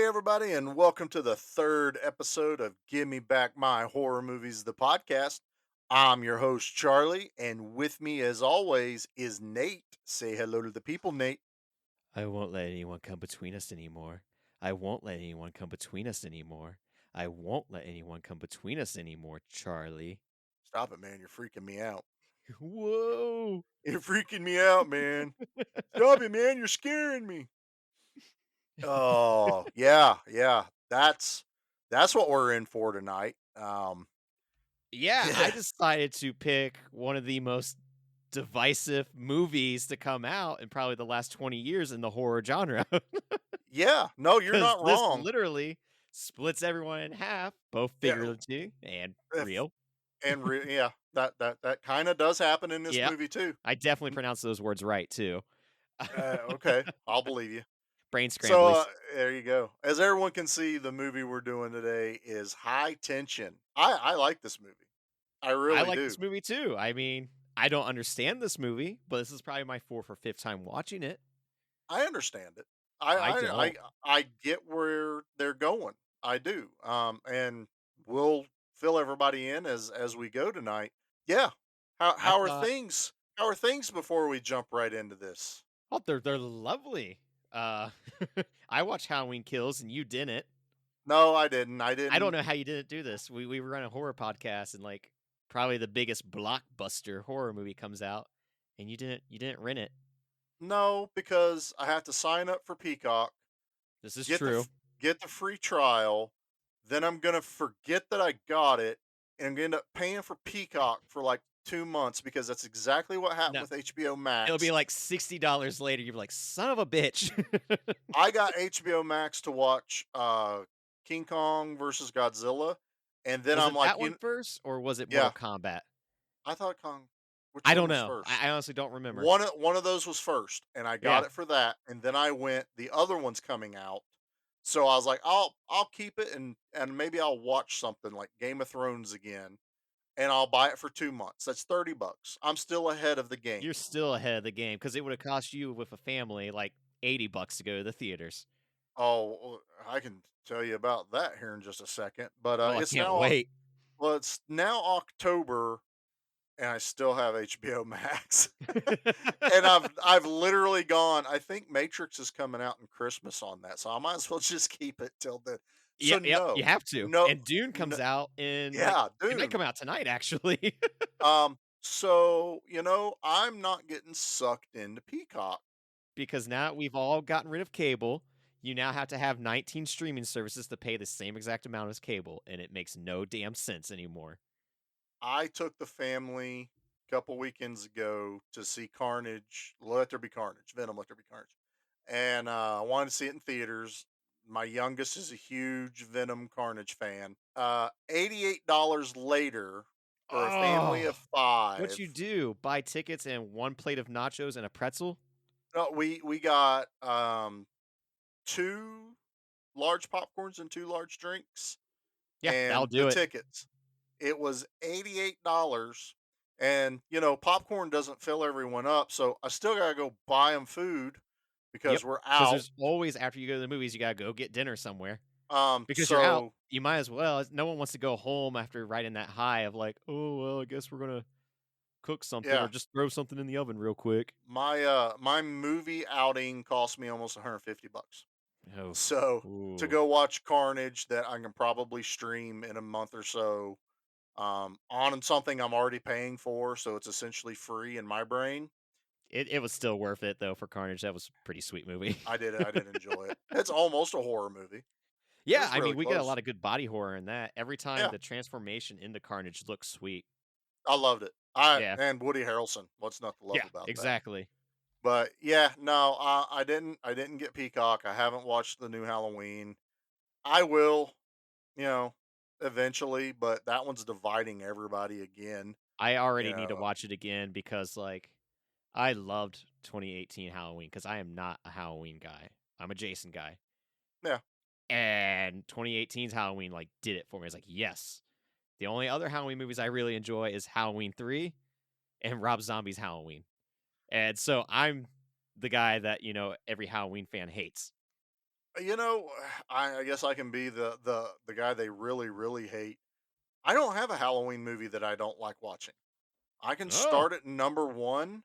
Hey, everybody, and welcome to the third episode of Give Me Back My Horror Movies, the podcast. I'm your host, Charlie, and with me, as always, is Nate. Say hello to the people, Nate. I won't let anyone come between us anymore. I won't let anyone come between us anymore. I won't let anyone come between us anymore, Charlie. Stop it, man. You're freaking me out. Whoa! You're freaking me out, man. Stop it, man. You're scaring me. Oh, yeah, yeah. That's what we're in for tonight. Yeah, I Yeah, decided to pick one of the most divisive movies to come out in probably the last 20 years in the horror genre. yeah. No, you're Because not this wrong. literally splits everyone in half, both Yeah, figuratively and if real. yeah, that kind of does happen in this Yeah, movie too. I definitely pronounced those words right too. Okay, I'll believe you. Brain So, scramblies. there you go. As everyone can see, the movie we're doing today is High Tension. I like this movie. I I really like do. this movie too. I mean, I don't understand this movie, but this is probably my fourth or fifth time watching it. I understand it. I I I I don't. I get where they're going. I do. And we'll fill everybody in as we go tonight. Yeah. How I how are thought, things? How are things before we jump right into this? oh, they're lovely. Uh, I watched Halloween Kills and you didn't. No, I didn't. I I don't didn't. know how you didn't do this. We were on a horror podcast and like probably the biggest blockbuster horror movie comes out, and you didn't rent it. No, because I have to sign up for Peacock, This is get the true. get the free trial, then I'm gonna forget that I got it, and I'm gonna end up paying for Peacock for like 2 months because that's exactly what happened No, with HBO it'll be Max. like $60 later. You're like, son of a bitch. I got HBO Max to watch King Kong versus Godzilla, and then Was I'm it like, that one first or was it Mortal yeah, Kombat? I thought Kong. Which I one don't was know. first? I honestly don't remember. One of those was first, and I got Yeah. it for that, and then I went, the other one's coming out. So I was like, I'll keep it and maybe I'll watch something like Game of Thrones again, and I'll buy it for 2 months. That's 30 bucks. I'm still ahead of the game. You're still ahead of the game because it would have cost you with a family like $80 to go to the theaters. Oh, I can tell you about that here in just a second, but Oh, I it's can't now wait. it's now October and I still have HBO Max. And I've literally gone, I think Matrix is coming out in Christmas on that, so I might as well just keep it till then. So Yeah, yep, you no. have to. No, And Dune no, comes out in like yeah, it might Dune. come out tonight actually. So, I'm not getting sucked into Peacock. Because now we've all gotten rid of cable. You now have to have 19 streaming services to pay the same exact amount as cable, and it makes no damn sense anymore. I took the family a couple weekends ago to see Carnage, Let There Be Carnage, Venom, Let There Be Carnage. And I wanted to see it in theaters. My youngest is a huge Venom Carnage fan. $88 later for a family of Oh, what you five. do? Buy tickets and one plate of nachos and a pretzel? No, we got two large popcorns and two large drinks Yeah, that'll and the do it. tickets. It was $88, and, popcorn doesn't fill everyone up, so I still gotta go buy them food Yep, because we're because out. there's always after you go to the movies, you gotta go get dinner somewhere. Because you're out, So you might as well. No one wants to go home after riding that high of like, "Oh, well, I guess we're gonna cook something or yeah, just throw something in the oven real quick." my movie outing cost me almost 150 bucks. Oh, So, to ooh. go watch Carnage that I can probably stream in a month or so, on something I'm already paying for, so it's essentially free in my brain. It was still worth it though for Carnage. That was a pretty sweet movie. I did enjoy it. It's almost a horror movie. It Yeah, was I really mean, we get a close. lot of good body horror in that. Every time Yeah. the transformation into Carnage looks sweet. I loved it. I Yeah. and Woody Harrelson. What's not to love Yeah, about that? exactly. But yeah, no, I didn't get Peacock. I haven't watched the new Halloween. I will, you know, eventually, but that one's dividing everybody again. I You already need to know, watch it again because like I loved 2018 Halloween because I am not a Halloween guy. I'm a Jason guy. yeah. And 2018's Halloween like did it for me. It's like, yes. The only other Halloween movies I really enjoy is Halloween 3 and Rob Zombie's Halloween. And so I'm the guy that, every Halloween fan hates. You know, I guess I can be the guy they really really hate. I don't have a Halloween movie that I don't like watching. I can Oh. start at number 1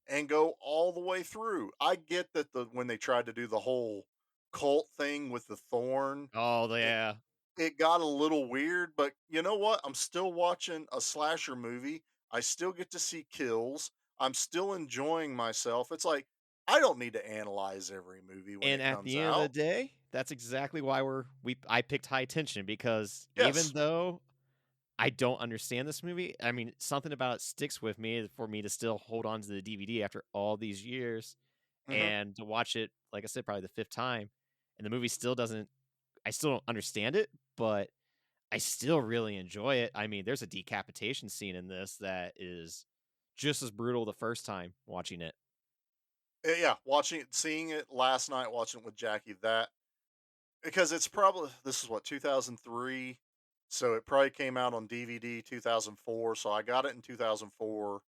and go all the way through. I get that the when they tried to do the whole cult thing with the thorn, Oh, it yeah. it got a little weird, but you know what? I'm still watching a slasher movie. I still get to see kills. I'm still enjoying myself. It's like I don't need to analyze every movie when And it at comes the end of the out. day, that's exactly why I picked High Tension because even Yes. though I don't understand this movie, I mean, something about it sticks with me for me to still hold on to the DVD after all these years Mhm. and to watch it, like I said, probably the 5th time, and the movie still doesn't I still don't understand it, but I still really enjoy it. I mean, there's a decapitation scene in this that is just as brutal the first time watching it. Yeah, watching it seeing it last night, watching it with Jackie, that because it's probably this is what, 2003? So it probably came out on DVD 2004, so I got it in 2004.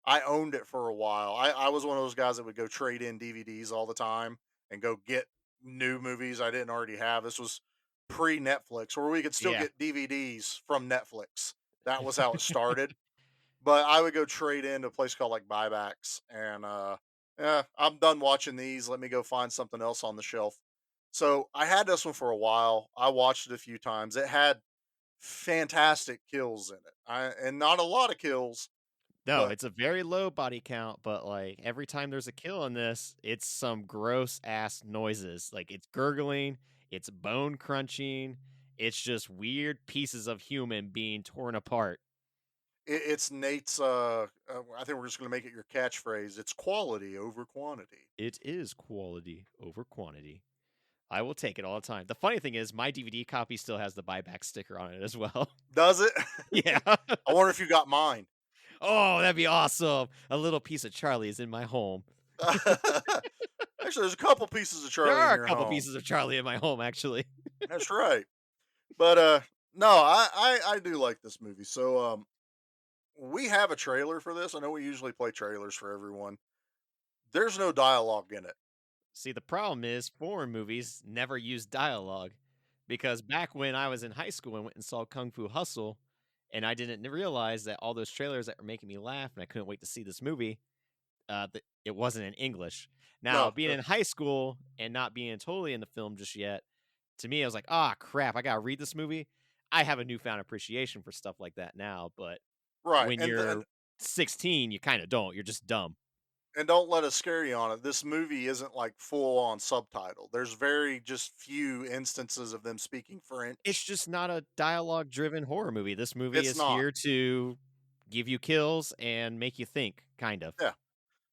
I owned it for a while. I was one of those guys that would go trade in DVDs all the time and go get new movies I didn't already have. This was pre-Netflix where we could still Yeah. get DVDs from Netflix. That was how it started. But I would go trade in to a place called, like, Buybacks, and, "Yeah, I'm done watching these, let me go find something else on the shelf." So, I had this one for a while, I watched it a few times, it had fantastic kills in it, and not a lot of kills, No, but it's a very low body count, but, like, every time there's a kill in this, it's some gross ass noises. Like, it's gurgling, it's bone crunching, it's just weird pieces of human being torn apart. it's Nate's, I think we're just gonna make it your catchphrase, it's quality over quantity. It is quality over quantity. I will take it all the time. The funny thing is my DVD copy still has the buyback sticker on it as well. Does it? Yeah. I wonder if you got mine. Oh, that'd be awesome. A little piece of Charlie is in my home. Actually, there's a couple pieces of There Charlie in are a your couple home. pieces of Charlie in my home, actually. That's right. But no, I do like this movie. So we have a trailer for this. I know we usually play trailers for everyone. There's no dialogue in it. See, the problem is foreign movies never use dialogue because back when I was in high school and went and saw Kung Fu Hustle, and I didn't realize that all those trailers that were making me laugh and I couldn't wait to see this movie, it wasn't in English. Now, No, being in high school and not being totally in the film just yet, to me, I was like, ah, crap, I gotta read this movie. I have a newfound appreciation for stuff like that now, but right. when And you're 16, you kind of don't. You're just dumb. and don't let us scare you on it. This movie isn't like full on subtitle. There's very just few instances of them speaking It's French. just not a dialogue-driven horror movie. This movie It's is not. here to give you kills and make you think, kind of. Yeah.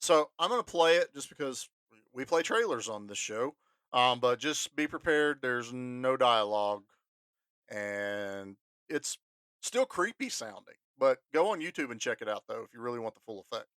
So I'm gonna play it just because we play trailers on this show. But just be prepared. There's no dialogue and it's still creepy sounding. But go on YouTube and check it out though if you really want the full effect.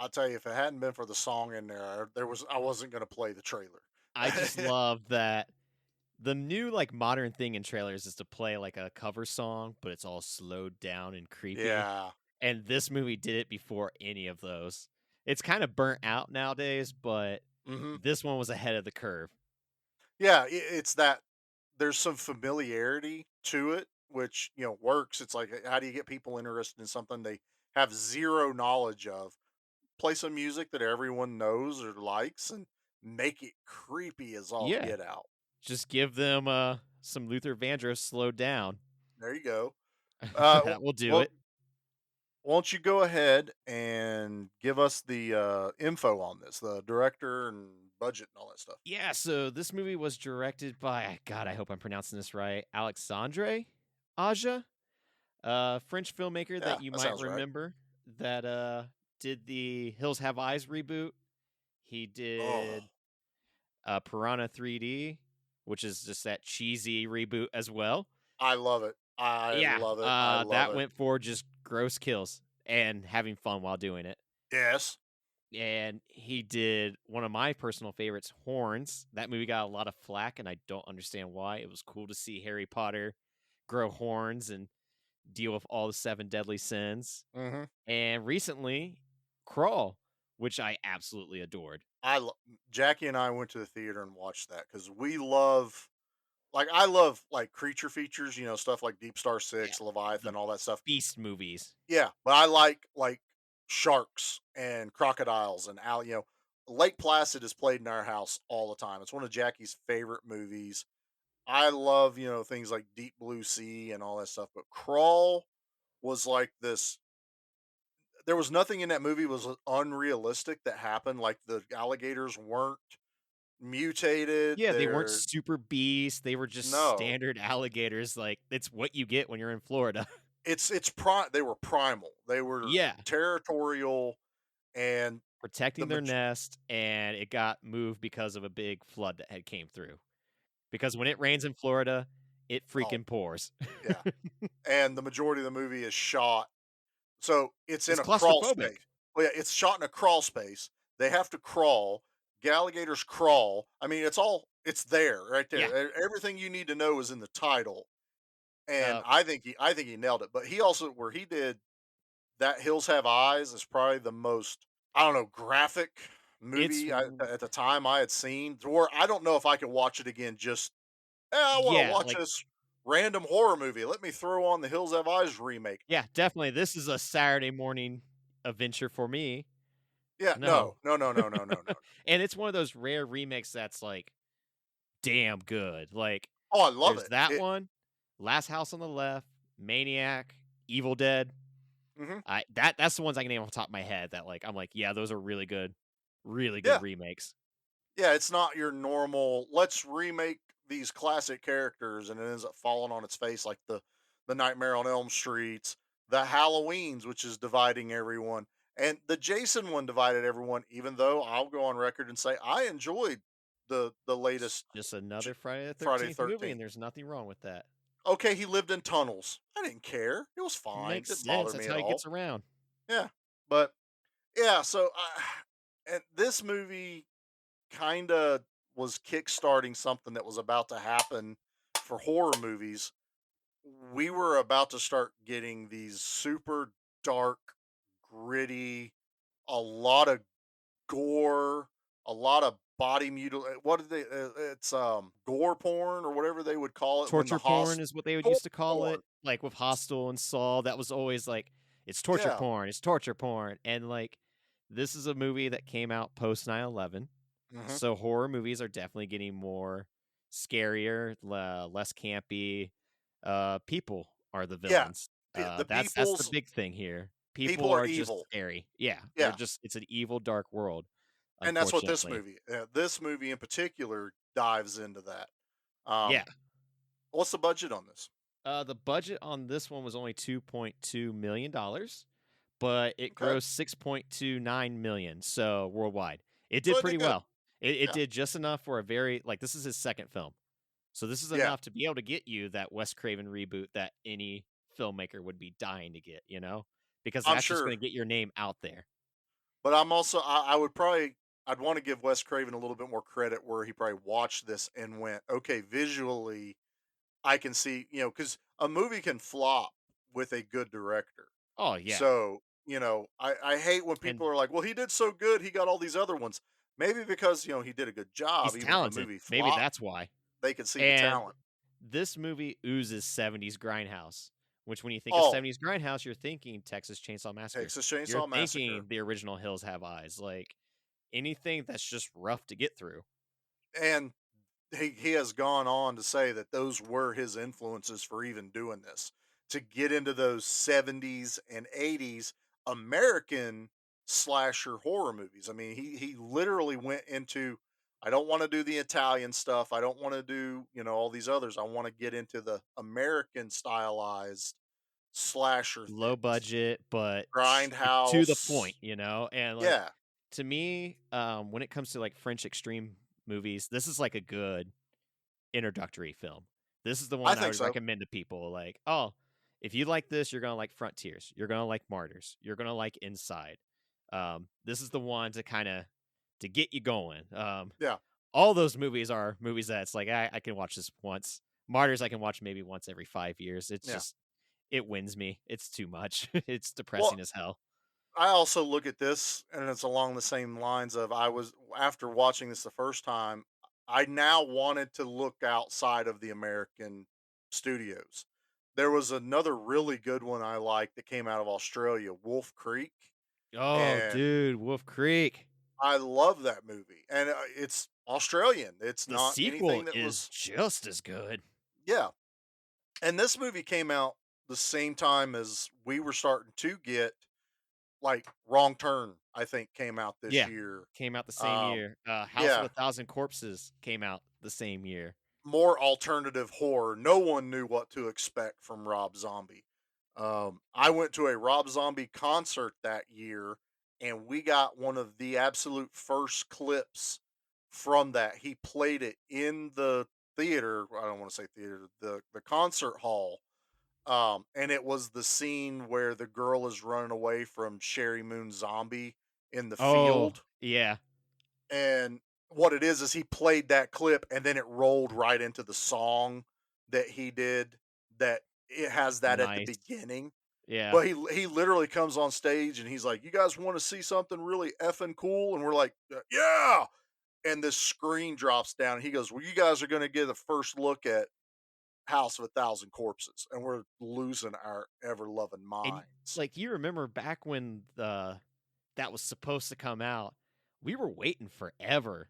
I'll tell you, if it hadn't been for the song in there, I wasn't gonna play the trailer. I just love that the new, like, modern thing in trailers is to play, like, a cover song, but it's all slowed down and creepy, Yeah. and this movie did it before any of those. It's kinda burnt out nowadays, but Mhm. This one was ahead of the curve. Yeah, it's that there's some familiarity to it, which, works. It's like, how do you get people interested in something they have 0 knowledge of? Play some music that everyone knows or likes and make it creepy as all Yeah, get out. just give them, some Luther Vandross slowed down. There you go. That will do Well, it. won't you go ahead and give us the, info on this, the director and budget and all that stuff? Yeah, so this movie was directed by God, I hope I'm pronouncing this right, Alexandre Aja, a French filmmaker that Yeah, you that might sounds right. remember that, did the Hills Have Eyes reboot. He Oh, did, Piranha 3D, which is just that cheesy reboot as well. I love it. I Yeah, love it. I love that it. went for just gross kills and having fun while doing it. Yes. And he did one of my personal favorites, Horns. That movie got a lot of flack, and I don't understand why. It was cool to see Harry Potter grow horns and deal with all the seven deadly sins. Mhm. And recently, Crawl, which I absolutely adored. I lo Jackie and I went to the theater and watched that because we love I love, creature features, stuff like Deep Star Yeah, 6, the Leviathan, all that stuff. Beast movies. Yeah, but I like sharks and crocodiles and Lake Placid is played in our house all the time. It's one of Jackie's favorite movies. I love, things like Deep Blue Sea and all that stuff, but Crawl was like this there was nothing in that movie was unrealistic that happened, like, the alligators weren't mutated, Yeah, they weren't they're super beasts. They were just no. standard alligators. Like, it's what you get when you're in Florida. They were primal, they were Yeah. territorial, and the Protecting their maj nest, and it got moved because of a big flood that had came through. Because when it rains in Florida, it oh, freaking pours. yeah, and the majority of the movie is shot so it's in It's a crawl claustrophobic. space. Well, yeah, it's shot in a crawl space. They have to crawl. Alligators crawl. I mean, it's there, right Yeah. there. Everything you need to know is in the title, and Uh, I think he nailed it. But he also where he did That Hills Have Eyes is probably the most, I don't know, graphic it's movie at the time I had seen, to where I don't know if I could watch it again. Just, I want to yeah, watch like this random horror movie. Let me throw on the Hills Have Eyes remake. yeah, definitely, this is a Saturday morning adventure for me. Yeah, No. no, no, no, no, no, no, no. And it's one of those rare remakes that's, like, damn good. Like, Oh, I love there's it. that one, Last House on the Left, Maniac, Evil Dead. Mhm. That's the ones I can name off the top of my head that, like, I'm like, "Yeah, those are really good Yeah, remakes." yeah. It's not your normal. Let's remake these classic characters, and it ends up falling on its face, like the Nightmare on Elm Streets, the Halloweens, which is dividing everyone, and the Jason one divided everyone. Even though I'll go on record and say I enjoyed the It's latest just another J- Friday the Friday 13th movie, and 13th. there's nothing wrong with that. Okay, he lived in tunnels. I didn't care. It was fine. Makes Didn't sense, bother that's me how at he all. gets around. Yeah, but yeah. So, and this movie kinda was kickstarting something that was about to happen for horror movies. We were about to start getting these super dark, gritty, a lot of gore, a lot of body mutil what did they it's, gore porn or whatever they would call it when the Torture porn is what they would gore used to call porn. it, like, with Hostel and Saw, that was always like, Yeah. it's torture porn," and, like, this is a movie that came out post 9/11, Mhm. so horror movies are definitely getting more scarier, less campy, people are the Yeah. villains, The that's the people's big thing here. People people are are just evil. scary. Yeah, they're Yeah. just it's an evil, dark world, And that's what unfortunately. this movie in particular dives into that. Yeah. Um, what's the budget on this? The budget on this one was only $2.2 million, but it Okay. grossed 6.29 million. So worldwide, it So did I pretty did good. well. It Yeah. did just enough for a very like this is his second film, so this is Yeah. enough to be able to get you that Wes Craven reboot that any filmmaker would be dying to get, because I'm that's just sure. going to get your name out there. But I'm also I would probably I'd want to give Wes Craven a little bit more credit where he probably watched this and went, okay, visually I can see, because a movie can flop with a good director. Oh yeah, So, I hate when people and are like, well, he did so good, he got all these other ones. Maybe because, he did a good job, He's even if a talented. movie Maybe flopped, that's why. they could see the And talent. this movie oozes 70s grindhouse, which when you think of Oh, 70s grindhouse, you're thinking Texas Chainsaw Massacre. Texas You're Chainsaw Massacre. thinking The Original Hills Have Eyes, like anything that's just rough to get through. And he has gone on to say that those were his influences for even doing this, to get into those 70s and 80s American slasher horror movies. I mean, he literally went into, I don't want to do the Italian stuff. I don't want to do, all these others. I want to get into the American stylized slasher Low things. budget, but to the Grindhouse. point, you know? And like Yeah, to me, when it comes to like French extreme movies, this is like a good introductory film. This is the I one I think would so. recommend to people. Like, oh, if you like this, you're gonna like Frontiers. You're gonna like Martyrs. You're gonna like Inside. This is the one to kind of to get you going. Yeah, All those movies are movies that's like I can watch this once. Martyrs I can watch maybe once every 5 years. It's yeah. just it wins me. It's too much. It's Well, depressing as hell. I also look at this, and it's along the same lines of, I was, after watching this the first time, I now wanted to look outside of the American studios. There was another really good one I liked that came out of Australia, Wolf Creek, Oh, and dude, Wolf Creek. I love that movie. And it's Australian. It's The not sequel anything that is was, just as good. yeah. And this movie came out the same time as we were starting to get, like, Wrong Turn, I think, came out this Yeah, year. came out the same Um, year. House of yeah, a Thousand Corpses came out the same year. more alternative horror. No one knew what to expect from Rob Zombie. I went to a Rob Zombie concert that year, and we got one of the absolute first clips from that. He played it in the theater. I don't want to say theater, the concert hall. And it was the scene where the girl is running away from Sherry Moon Zombie in the Oh, field. yeah, And what it is he played that clip, and then it rolled right into the song that he did, that it has that at the nice. beginning. Yeah, But he literally comes on stage and he's like, "You guys want to see something really effing cool?" And we're like, "Yeah." And this screen drops down and he goes, "Well, you guys are going to get a first look at House of a Thousand Corpses." And we're losing our ever loving and, minds. like, you remember back when the that was supposed to come out, we were waiting forever.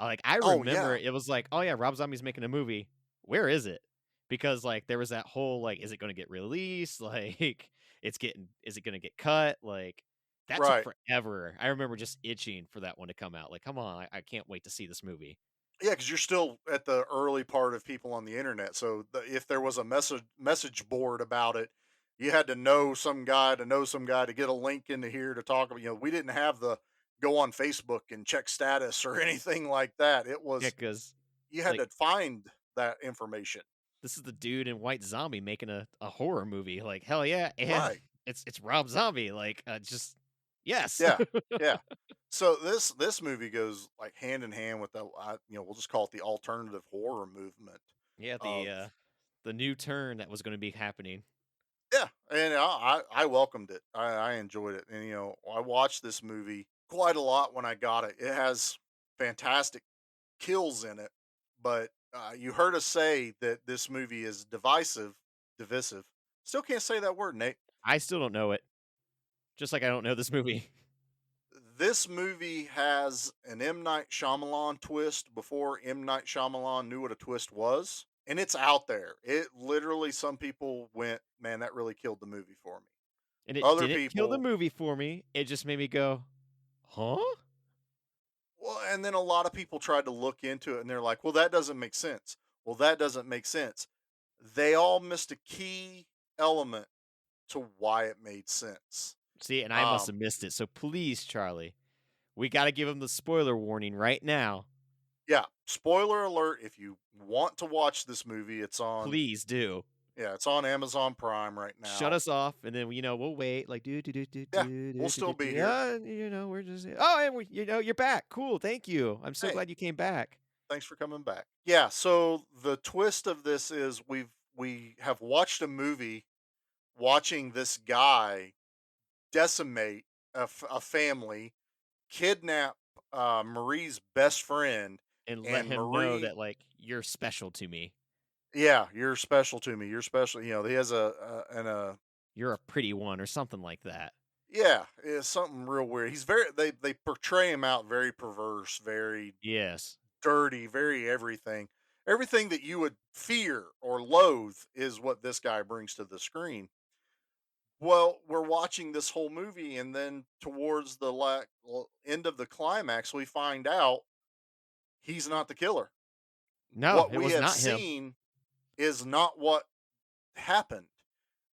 Like, I Oh, remember yeah. it was like, "Oh, yeah, Rob Zombie's making a movie. Where is it?" Because, like, there was that whole, like, "Is it gonna get released?" Like, "Is it gonna get cut?" Like, that took Right. forever. I remember just itching for that one to come out. Like, "Come on, I can't wait to see this movie." Yeah, because 'cause you're still at the early part of people on the internet, so if there was a message board about it, you had to know some guy to know some guy to get a link into here to talk about. We didn't have the go on Facebook and check status or anything like that. It Yeah, was, because you had like, to find that information. this is the dude in White Zombie making a horror movie. Like, hell yeah, and Right. it's Rob Zombie. Like, just yes. Yeah. Yeah. So this movie goes, like, hand in hand with we'll just call it the alternative horror movement Yeah, of. the new turn that was gonna be happening. Yeah, and I welcomed it. I enjoyed it, and I watched this movie quite a lot when I got it. It has fantastic kills in it, but you heard us say that this movie is divisive. Still can't say that word, Nate. I still don't know it, just like I don't know this movie. This movie has an M Night Shyamalan twist before M Night Shyamalan knew what a twist was, and it's out there. It literally, some people went, "Man, that really killed the movie for me." And it Other didn't kill the people, movie for me, it just made me go, "Huh?" well, and then a lot of people tried to look into it and they're like, "Well, that doesn't make sense." Well, that doesn't make sense. They all missed a key element to why it made sense. See, and I must Um, have missed it, so please, Charlie, we gotta give him the spoiler warning right now. yeah, spoiler alert, if you want to watch this movie, Please do. it's on Amazon Prime right Shut now. us off, and then, we'll wait, like, do, do, do, do, Yeah, do, we'll do, do, still do, be do, here. we're just oh, and you're back. Cool, thank you. I'm so Hey, glad you came back. thanks for coming back. Yeah, so the twist of this is we have watched a movie watching this guy decimate a family, kidnap Marie's best friend, and let and him know Marie, that, like, "You're special to me. yeah, you're special to me. You're special. He has You're a pretty one," or something like that. yeah, it's something real weird. He's very they portray him out very perverse, very Yes. dirty, very everything. Everything that you would fear or loathe is what this guy brings to the screen. Well, we're watching this whole movie, and then towards the end of the climax, we find out he's not the killer. No, What it we was have not him, seen is not what happened.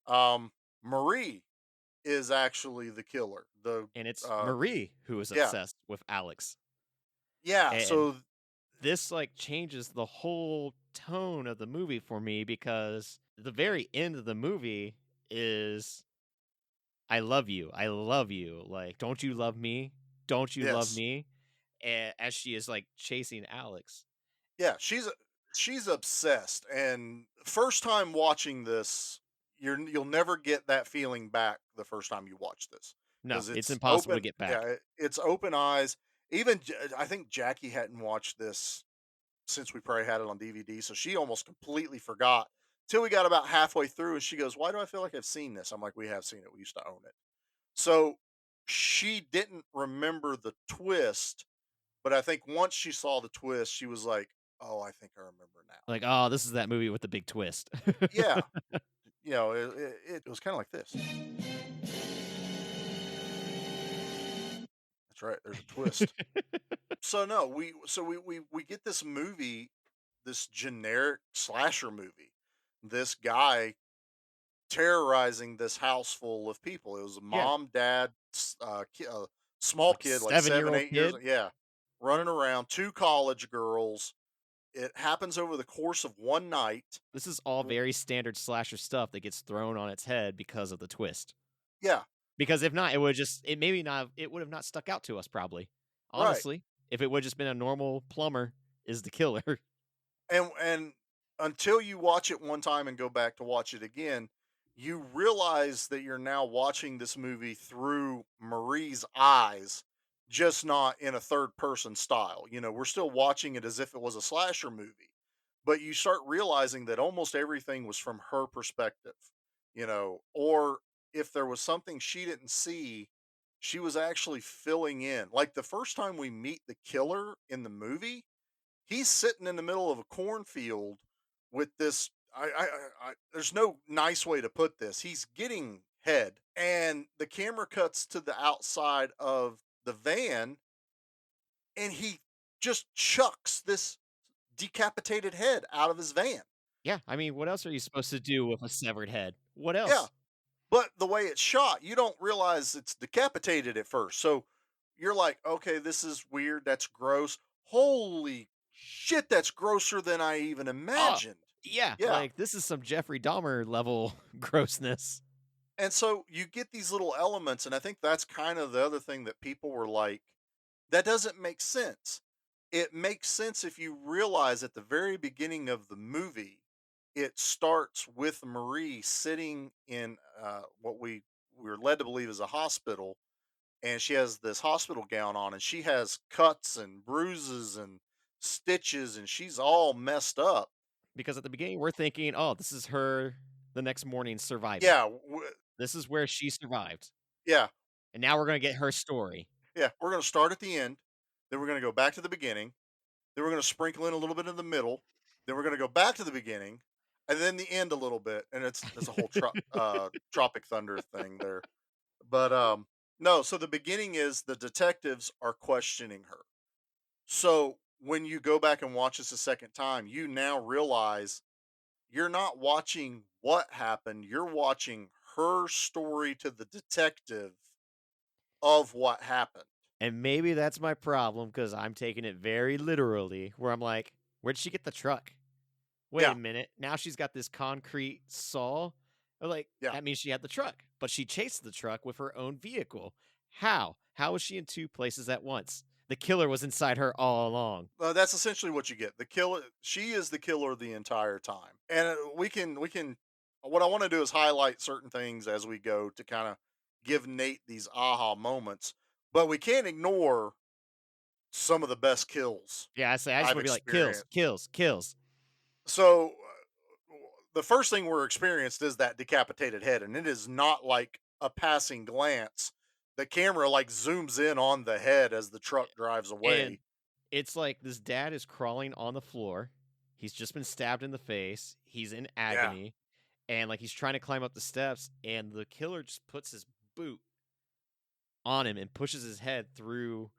Um, Marie is actually the killer. and it's Uh, Marie who is yeah, obsessed with Alex, yeah. and So this, like, changes the whole tone of the movie for me because the very end of the movie is, I love you, like, "Don't you love me? Don't you love yes, me?" As she is, like, chasing Alex. yeah. She's obsessed, and first time watching this, you'll never get that feeling back the first time you watch this No, because it's it's impossible to open. get Yeah, back. it's open eyes. Even I think Jackie hadn't watched this since we probably had it on DVD, so she almost completely forgot till we got about halfway through, and she goes, "Why do I feel like I've seen this?" I'm like, "We have seen it. We used to own it." So she didn't remember the twist, but I think once she saw the twist, she was like, "Oh, I think I remember now." Like, "Oh, this is that movie with the big twist." Yeah, it was kind of like this. That's right. There's a twist. So no, we get this movie, this generic slasher movie. This guy terrorizing this house full of people. It was a Yeah, mom, dad, small like, kid, like 7, seven-year-old 8 years. kid. Yeah, running around. Two college girls. It happens over the course of one night. This is all W- very standard slasher stuff that gets thrown on its head because of the twist. Yeah, Because if not, it would have not stuck out to us probably. right. Honestly, if it would just been a normal plumber is the killer. And until you watch it one time and go back to watch it again, you realize that you're now watching this movie through Marie's eyes, just not in a third person style. We're still watching it as if it was a slasher movie, but you start realizing that almost everything was from her perspective, or if there was something she didn't see, she was actually filling in. Like the first time we meet the killer in the movie, he's sitting in the middle of a cornfield with this. There's no nice way to put this. He's getting head, and the camera cuts to the outside of the van, and he just chucks this decapitated head out of his van. Yeah, I mean, what else are you supposed to do with a severed head? What Yeah, else? but the way it's shot, you don't realize it's decapitated at first. So you're like, okay, this is weird. That's gross. Holy shit, that's grosser than I even Oh, imagined. yeah, Yeah. like, this is some Jeffrey Dahmer level grossness. And so you get these little elements, and I think that's kind of the other thing that people were like, that doesn't make sense. It makes sense if you realize at the very beginning of the movie, it starts with Marie sitting in what we're led to believe is a hospital, and she has this hospital gown on, and she has cuts and bruises and stitches, and she's all messed up. Because at the beginning, we're thinking, "Oh, this is her the next morning surviving. Yeah, This is where she survived, yeah, and now we're gonna get her story." yeah. We're gonna start at the end, then we're gonna go back to the beginning. Then we're gonna sprinkle in a little bit in the middle. Then we're gonna go back to the beginning, and then the end a little bit. And it's a whole Tropic Thunder thing there. But no. So the beginning is the detectives are questioning her. So when you go back and watch this a second time, you now realize you're not watching what happened. You're watching her story to the detective of what happened. And maybe that's my problem because 'cause I'm taking it very literally, where I'm like, "Where'd she get the truck? Wait a Yeah, minute, now she's got this concrete saw?" Like, yeah. that means she had the truck, but she chased the truck with her own vehicle. How? How was she in 2 places at once? The killer was inside her all along. That's essentially what you get. The killer, she is the killer the entire time, and we can. What I want to do is highlight certain things as we go to kind of give Nate these aha moments, but we can't ignore. some of the best kills Yeah, I say I just I've want to be like kills, experienced. kills, kills. So the first thing we're experienced is that decapitated head, and it is not like a passing glance. The camera like zooms in on the head as the truck drives And away. it's like this dad is crawling on the floor. He's just been stabbed in the face. He's in Yeah, agony and like he's trying to climb up the steps and the killer just puts his boot on him and pushes his head through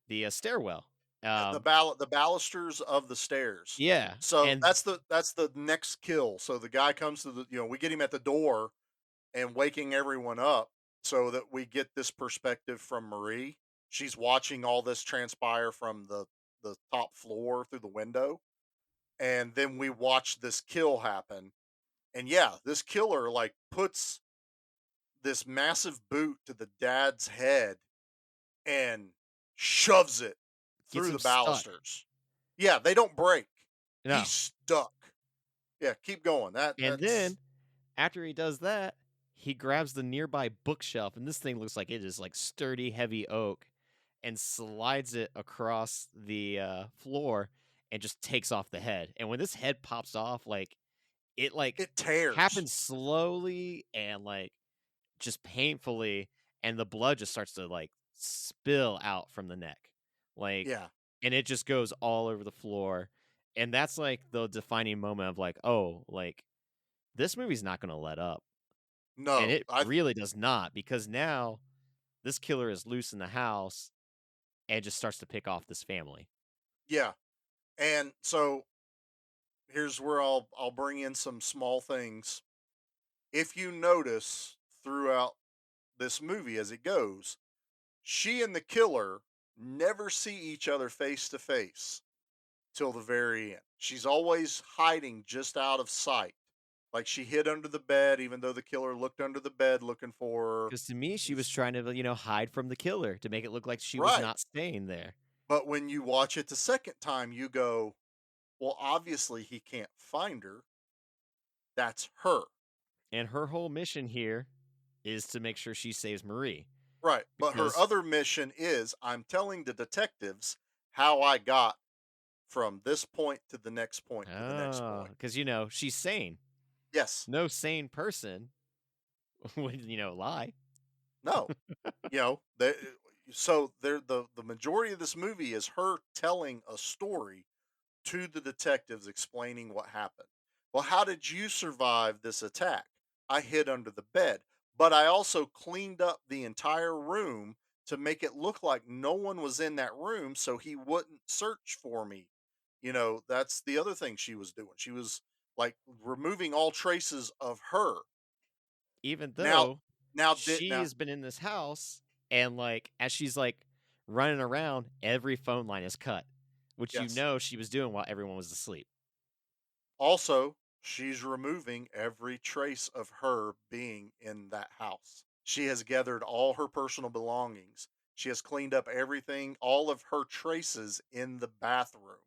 the stairwell. the Um the balusters of the stairs. yeah, So and that's the next kill. So the guy comes to the, we get him at the door and waking everyone up so that we get this perspective from Marie. She's watching all this transpire from the top floor through the window, and then we watch this kill happen. And yeah, this killer like puts this massive boot to the dad's head and shoves it gets through him the stuck. balusters. Yeah, they don't break. He's No. stuck. Yeah, keep going. And That's then after he does that, he grabs the nearby bookshelf and this thing looks like it is like sturdy heavy oak and slides it across the floor and just takes off the head. And when this head pops off, like it tears. happens slowly and like just painfully, and the blood just starts to like spill out from the neck. Like, Yeah. and it just goes all over the floor. And that's like the defining moment of like, oh, like this movie's not going to let up. And No. it I really does not because now this killer is loose in the house and just starts to pick off this family. Yeah. And so here's where I'll bring in some small things. If you notice throughout this movie as it goes, she and the killer never see each other face to face till the very end. She's always hiding just out of sight. Like she hid under the bed, even though the killer looked under the bed looking for her. Because to me, she was He's trying to, hide from the killer to make it look like she was right. not staying there. But when you watch it the second time, you go, well, obviously he can't find her. That's her. And her whole mission here is to make sure she saves Marie. Right. But her Because other mission is I'm telling the detectives how I got from this point to the next point to the next oh, point. because she's sane. Yes. No sane person would, lie. No. So there the majority of this movie is her telling a story to the detectives explaining what happened. Well, how did you survive this attack? I hid under the bed, but I also cleaned up the entire room to make it look like no one was in that room so he wouldn't search for me. That's the other thing she was doing. She was like removing all traces of her. Even Now, though now did she now has been in this house and like as she's like running around, every phone line is cut, which yes. she was doing while everyone was asleep. Also, she's removing every trace of her being in that house. She has gathered all her personal belongings. She has cleaned up everything, all of her traces in the bathroom.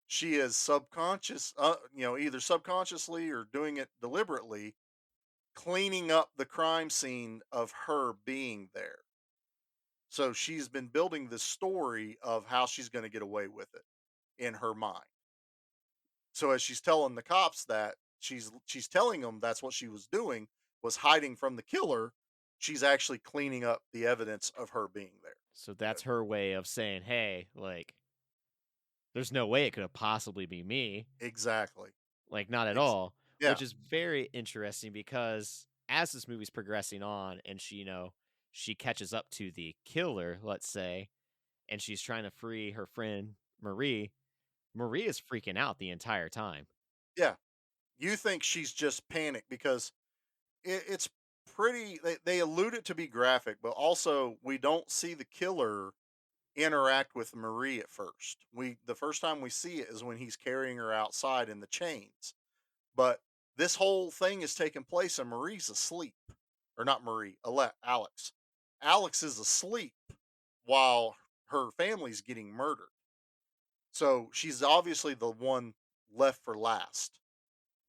She is either subconsciously or doing it deliberately, cleaning up the crime scene of her being there. So she's been building this story of how she's going to get away with it in her mind. So as she's telling the cops that she's telling them that's what she was doing was hiding from the killer, she's actually cleaning up the evidence of her being there. So Uh, that's her way of saying, "Hey, like there's no way it could have possibly be me." exactly. Like not at Ex- all, yeah. which is very interesting because as this movie's progressing on and she, she catches up to the killer, let's say, and she's trying to free her friend Marie, Marie is freaking out the entire time. Yeah. You think she's just panicked because it's pretty they allude it to be graphic, but also we don't see the killer interact with Marie at first. The first time we see it is when he's carrying her outside in the chains. But this whole thing is taking place and Marie's asleep. Or not Marie, Alex. Alex is asleep while her family's getting murdered. So she's obviously the one left for last.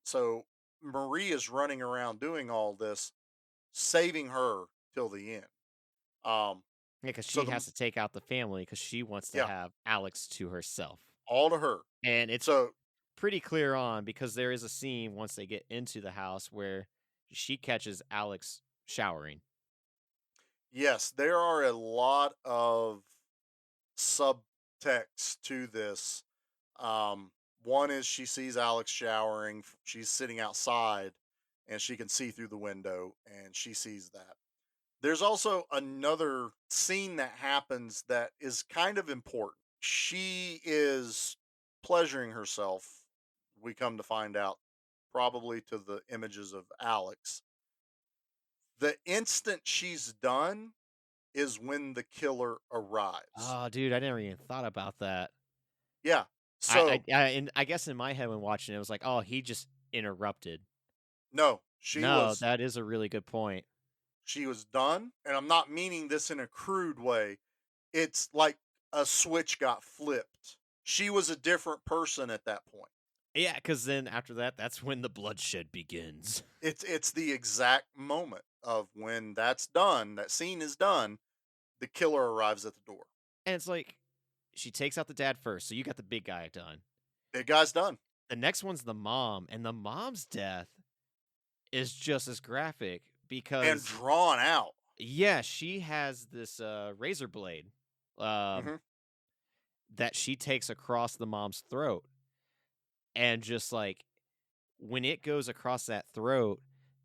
So Marie is running around doing all this, saving her till the end. Um, Yeah, because So she the has to take out the family because she wants to yeah, have Alex to herself. all to her. And it's So pretty clear on because there is a scene once they get into the house where she catches Alex showering. yes, there are a lot of subtext to this. Um, One is she sees Alex showering. She's sitting outside, and she can see through the window, and she sees that. There's also another scene that happens that is kind of important. She is pleasuring herself. We come to find out, probably to the images of Alex. The instant she's done is when the killer arrives. Oh, dude, I never even thought about that. Yeah. I So, and I guess in my head when watching it, was like, "Oh, he just interrupted." no, No, that is a really good point. she was done, and I'm not meaning this in a crude way. It's like a switch got flipped. She was a different person at that point. Yeah, because then after that, that's when the bloodshed begins. It's the exact moment of when that's done, that scene is done, the killer arrives at the door. And it's like, she takes out the dad first, so you got the big guy done. Big guy's done The next one's the mom, and the mom's death is just as graphic and because, drawn out. yeah, she has this, razor blade, um, Mhm. that she takes across the mom's throat, and just, like, when it goes across that throat,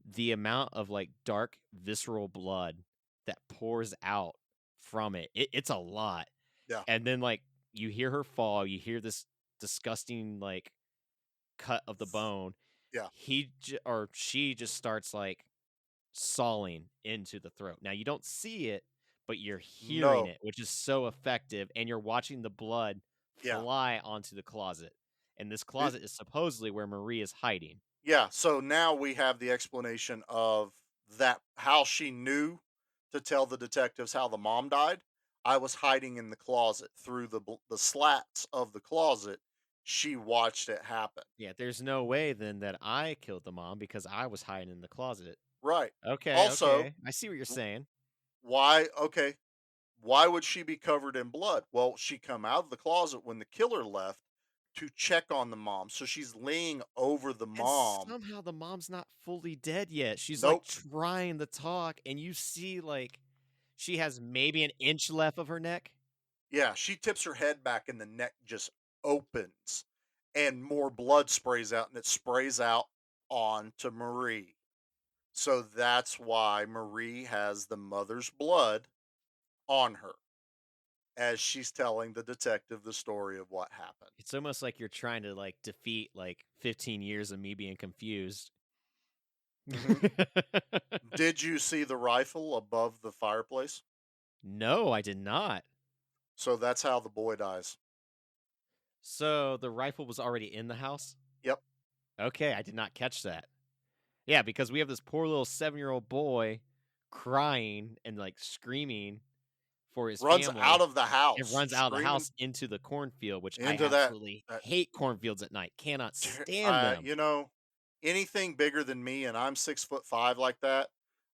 the amount of, like, dark, visceral blood that pours out from it's a lot, Yeah. and then, like, you hear her fall, you hear this disgusting, like, cut of the bone. Yeah. Or she just starts, like, sawing into the throat. Now you don't see it, but you're hearing No. it, which is so effective, and you're watching the blood Yeah. fly onto the closet, and this It closet is supposedly where Marie is hiding. yeah, so now we have the explanation of that how she knew to tell the detectives how the mom died. I was hiding in the closet through the slats of the closet. She watched it happen. Yeah, there's no way then that I killed the mom because I was hiding in the closet. Right. Okay, Also, okay. I see what you're w- saying. why okay, why would she be covered in blood? Well, she come out of the closet when the killer left to check on the mom. So she's laying over the And mom. somehow the mom's not fully dead yet. She's, like, Nope. trying to talk, and you see, like, she has maybe an inch left of her neck. Yeah, she tips her head back and the neck just opens and more blood sprays out and it sprays out onto Marie. So that's why Marie has the mother's blood on her as she's telling the detective the story of what happened. It's almost like you're trying to, like, defeat, like, 15 years of me being confused. hmm Did you see the rifle above the fireplace? No, I did not. So that's how the boy dies. So, the rifle was already in the house? Yep. Okay, I did not catch that. Yeah, because we have this poor little seven-year-old boy crying and, like, screaming for his Runs out family of the and house runs out of the screaming house into the cornfield, which I into absolutely that hate cornfields at night, cannot Ter stand them. you know, anything bigger than me and I'm 6'5" like that,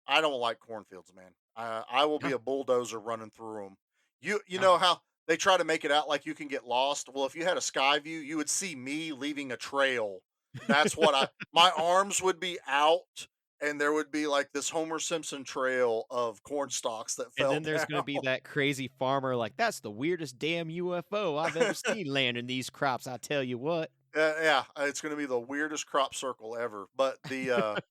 I don't like cornfields, man. I will be No, a bulldozer running through them. You no. know how they try to make it out like you can get lost? Well, if you had a sky view, you would see me leaving a trail. That's what I my arms would be out, and there would be, like, this Homer Simpson trail of corn stalks that And fell then there's down. gonna be that crazy farmer like, "That's the weirdest damn UFO I've ever seen landing these crops, I tell you what." Yeah, it's gonna be the weirdest crop circle ever, but the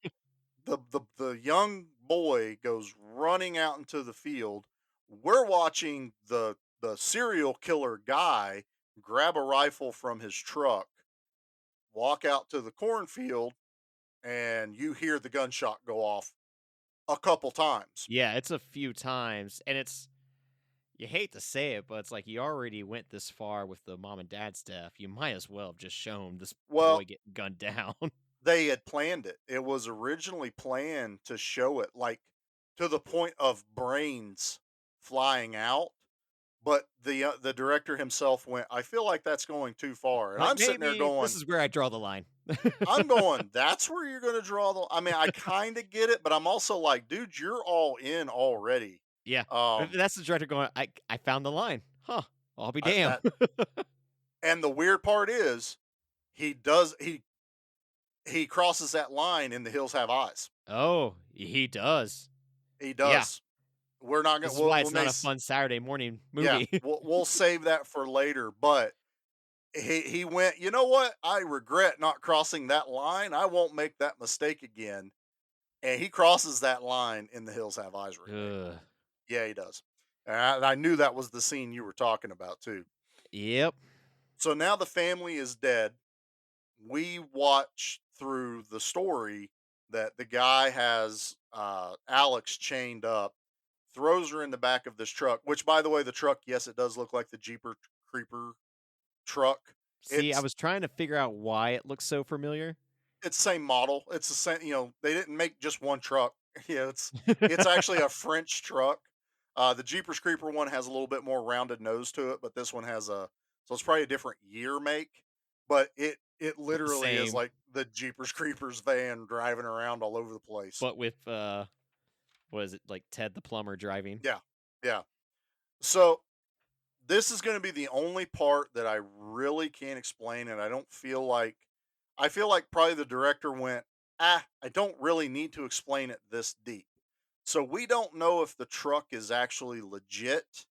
young boy goes running out into the field. We're watching the serial killer guy grab a rifle from his truck, walk out to the cornfield, and you hear the gunshot go off a couple times. Yeah, it's a few times, and it's you hate to say it, but it's like you already went this far with the mom and dad stuff, you might as well have just shown this boy Well, getting gunned down. they had planned it. It was originally planned to show it like to the point of brains flying out. But the director himself went, "I feel like that's going too far," and Like, I'm sitting there maybe this going, is where I draw the line. "That's where you're gonna draw the." I mean, I kind of get it, but I'm also like, "Dude, you're all in already." Yeah. Um, That's the director going, I found the line. Huh. I'll be damned. that and the weird part is he does he crosses that line in The Hills Have Eyes. Oh, he does. He Yeah. does. We're not gonna This is why we it's may not a fun Saturday morning yeah, movie. we'll save that for later, but he went, "You know what? I regret not crossing that line. I won't make that mistake again." And he crosses that line in The Hills Have Eyes remake. Ugh. Yeah, he does. And I knew that was the scene you were talking about too. Yep. So now the family is dead. We watch through the story that the guy has Alex chained up, throws her in the back of this truck, which by the way, the truck, yes, it does look like the Jeeper Creeper truck. See, I It's was trying to figure out why it looks so familiar. it's same model. It's the same, they didn't make just one truck. Yeah, it's actually a French truck. The Jeepers Creeper one has a little bit more rounded nose to it, but this one has a so it's probably a different year make, but it But the literally is same, like the Jeepers Creepers van driving around all over the place. but with what is it, like Ted the plumber driving? Yeah. Yeah. So this is going to be the only part that I really can't explain, and I feel like probably the director went, I don't really need to explain it this deep. So we don't know if the truck is actually legit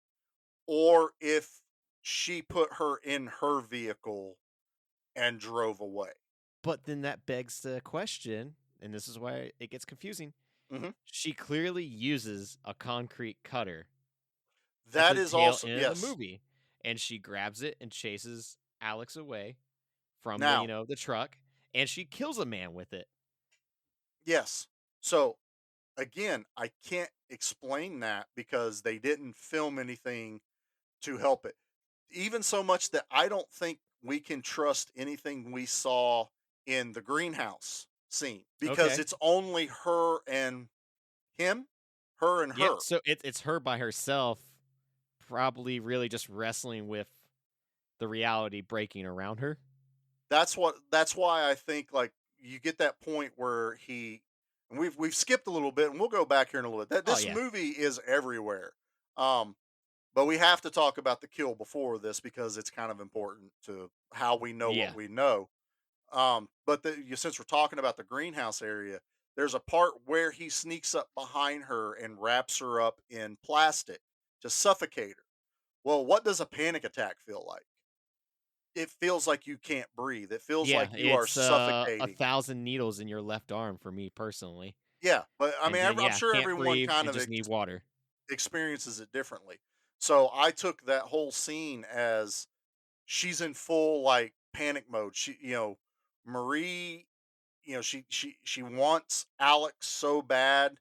or if she put her in her vehicle and drove away. But then that begs the question, and this is why it gets confusing. Mhm. She clearly uses a concrete cutter at That the is tail also end of the yes. movie, and she grabs it and chases Alex away from the, Now, the truck, and she kills a man with it. yes. So again, I can't explain that because they didn't film anything to help it. Even so much that I don't think we can trust anything we saw in the greenhouse scene because Okay. it's only her and him, her and Yeah, her. so it's her by herself, probably really just wrestling with the reality breaking around her. That's why I think like you get that point where he and we've skipped a little bit and we'll go back here in a little bit. That Oh, this yeah. movie is everywhere. Um but we have to talk about the kill before this because it's kind of important to how we know what Yeah. we know. But since we're talking about the greenhouse area, there's a part where he sneaks up behind her and wraps her up in plastic to suffocate her. Well, what does a panic attack feel like? It feels like you can't breathe. It feels Yeah, like you are it's, a suffocating. 1,000 needles in your left arm for me personally, Yeah, but I and mean, then, I'm yeah, sure can't everyone breathe kind and of just need water. experiences it differently. So I took that whole scene as she's in full like panic mode. Marie, she wants Alex so bad.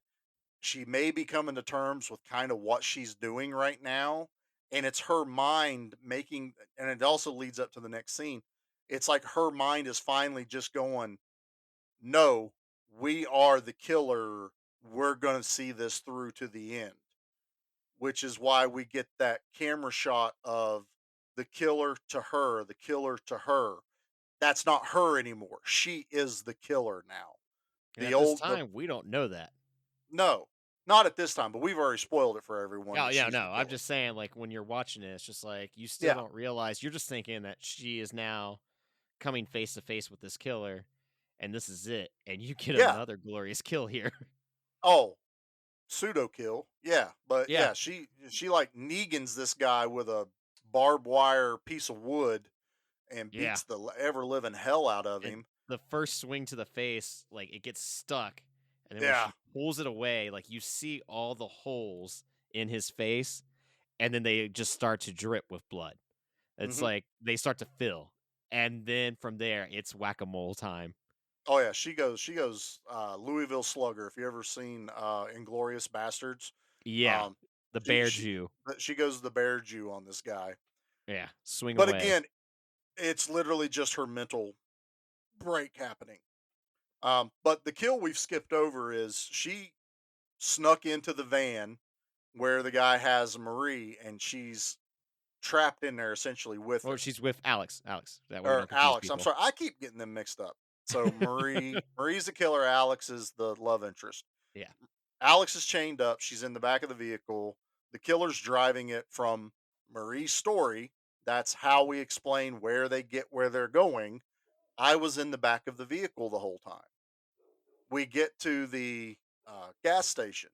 She may be coming to terms with kind of what she's doing right now, and it's her mind making and it also leads up to the next scene. It's like her mind is finally just going, "No, we are the killer. We're going to see this through to the end." Which is why we get that camera shot of the killer to her. That's not her anymore. She is the killer now. And The at this old the time, we don't know that. no, not at this time, but we've already spoiled it for everyone Oh, that yeah, she's the no, I'm killer. just saying, like, when you're watching it, it's just like, you still Yeah. don't realize you're just thinking that she is now coming face to face with this killer, and this is it, and you get Yeah. another glorious kill here. Oh, pseudo kill. Yeah, but Yeah, yeah, she like Negans this guy with a barbed wire piece of wood and yeah, beats the ever living hell out of and him. the first swing to the face, like, it gets stuck, and then when Yeah. she pulls it away, like, you see all the holes in his face, and then they just start to drip with blood. It's Mhm. like they start to fill, and then from there, it's whack-a-mole time. Oh yeah, she goes Louisville Slugger. If you ever seen Inglorious Bastards, Yeah, um the she bear she Jew. she goes the bear Jew on this guy. Yeah, swing But away. again, it's literally just her mental break happening. But the kill we've skipped over is she snuck into the van where the guy has Marie and she's trapped in there essentially with Or her. she's with Alex. Alex. That way we Or don't confuse Alex, I'm people. sorry, I keep getting them mixed up. So Marie's the killer, Alex is the love interest. Yeah. Alex is chained up. She's in the back of the vehicle. The killer's driving it from Marie's story. That's how we explain where they get where they're going. I was in the back of the vehicle the whole time. We get to the gas station.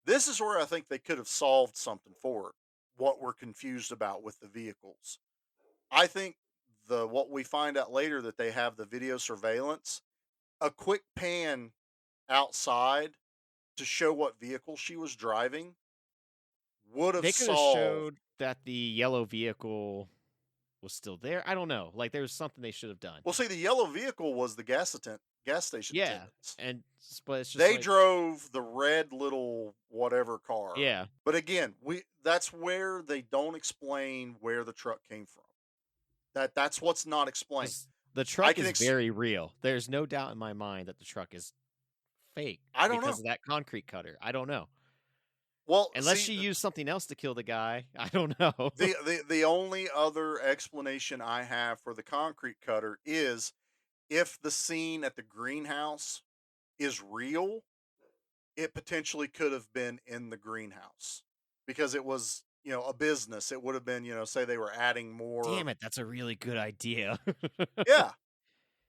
This is where I think they could have solved something for it, what we're confused about with the vehicles. I think the what we find out later that they have the video surveillance, a quick pan outside to show what vehicle she was driving would have They coulda solved. showed that the yellow vehicle was still there. I don't know. Like, there was something they should have done. Well, see, the yellow vehicle was the gas station Yeah, attendants. but it's just They like, drove the red little whatever car. yeah, But again, we that's where they don't explain where the truck came from. That's what's not explained. because the I truck can is ex very real. There's no doubt in my mind that the truck is fake I don't because know. of that concrete cutter. I don't know. Well, Unless see, she used something else to kill the guy. I don't know. the only other explanation I have for the concrete cutter is if the scene at the greenhouse is real, it potentially could have been in the greenhouse because it was, a business. It would have been, say they were adding more. Damn it, that's a really good idea. Yeah.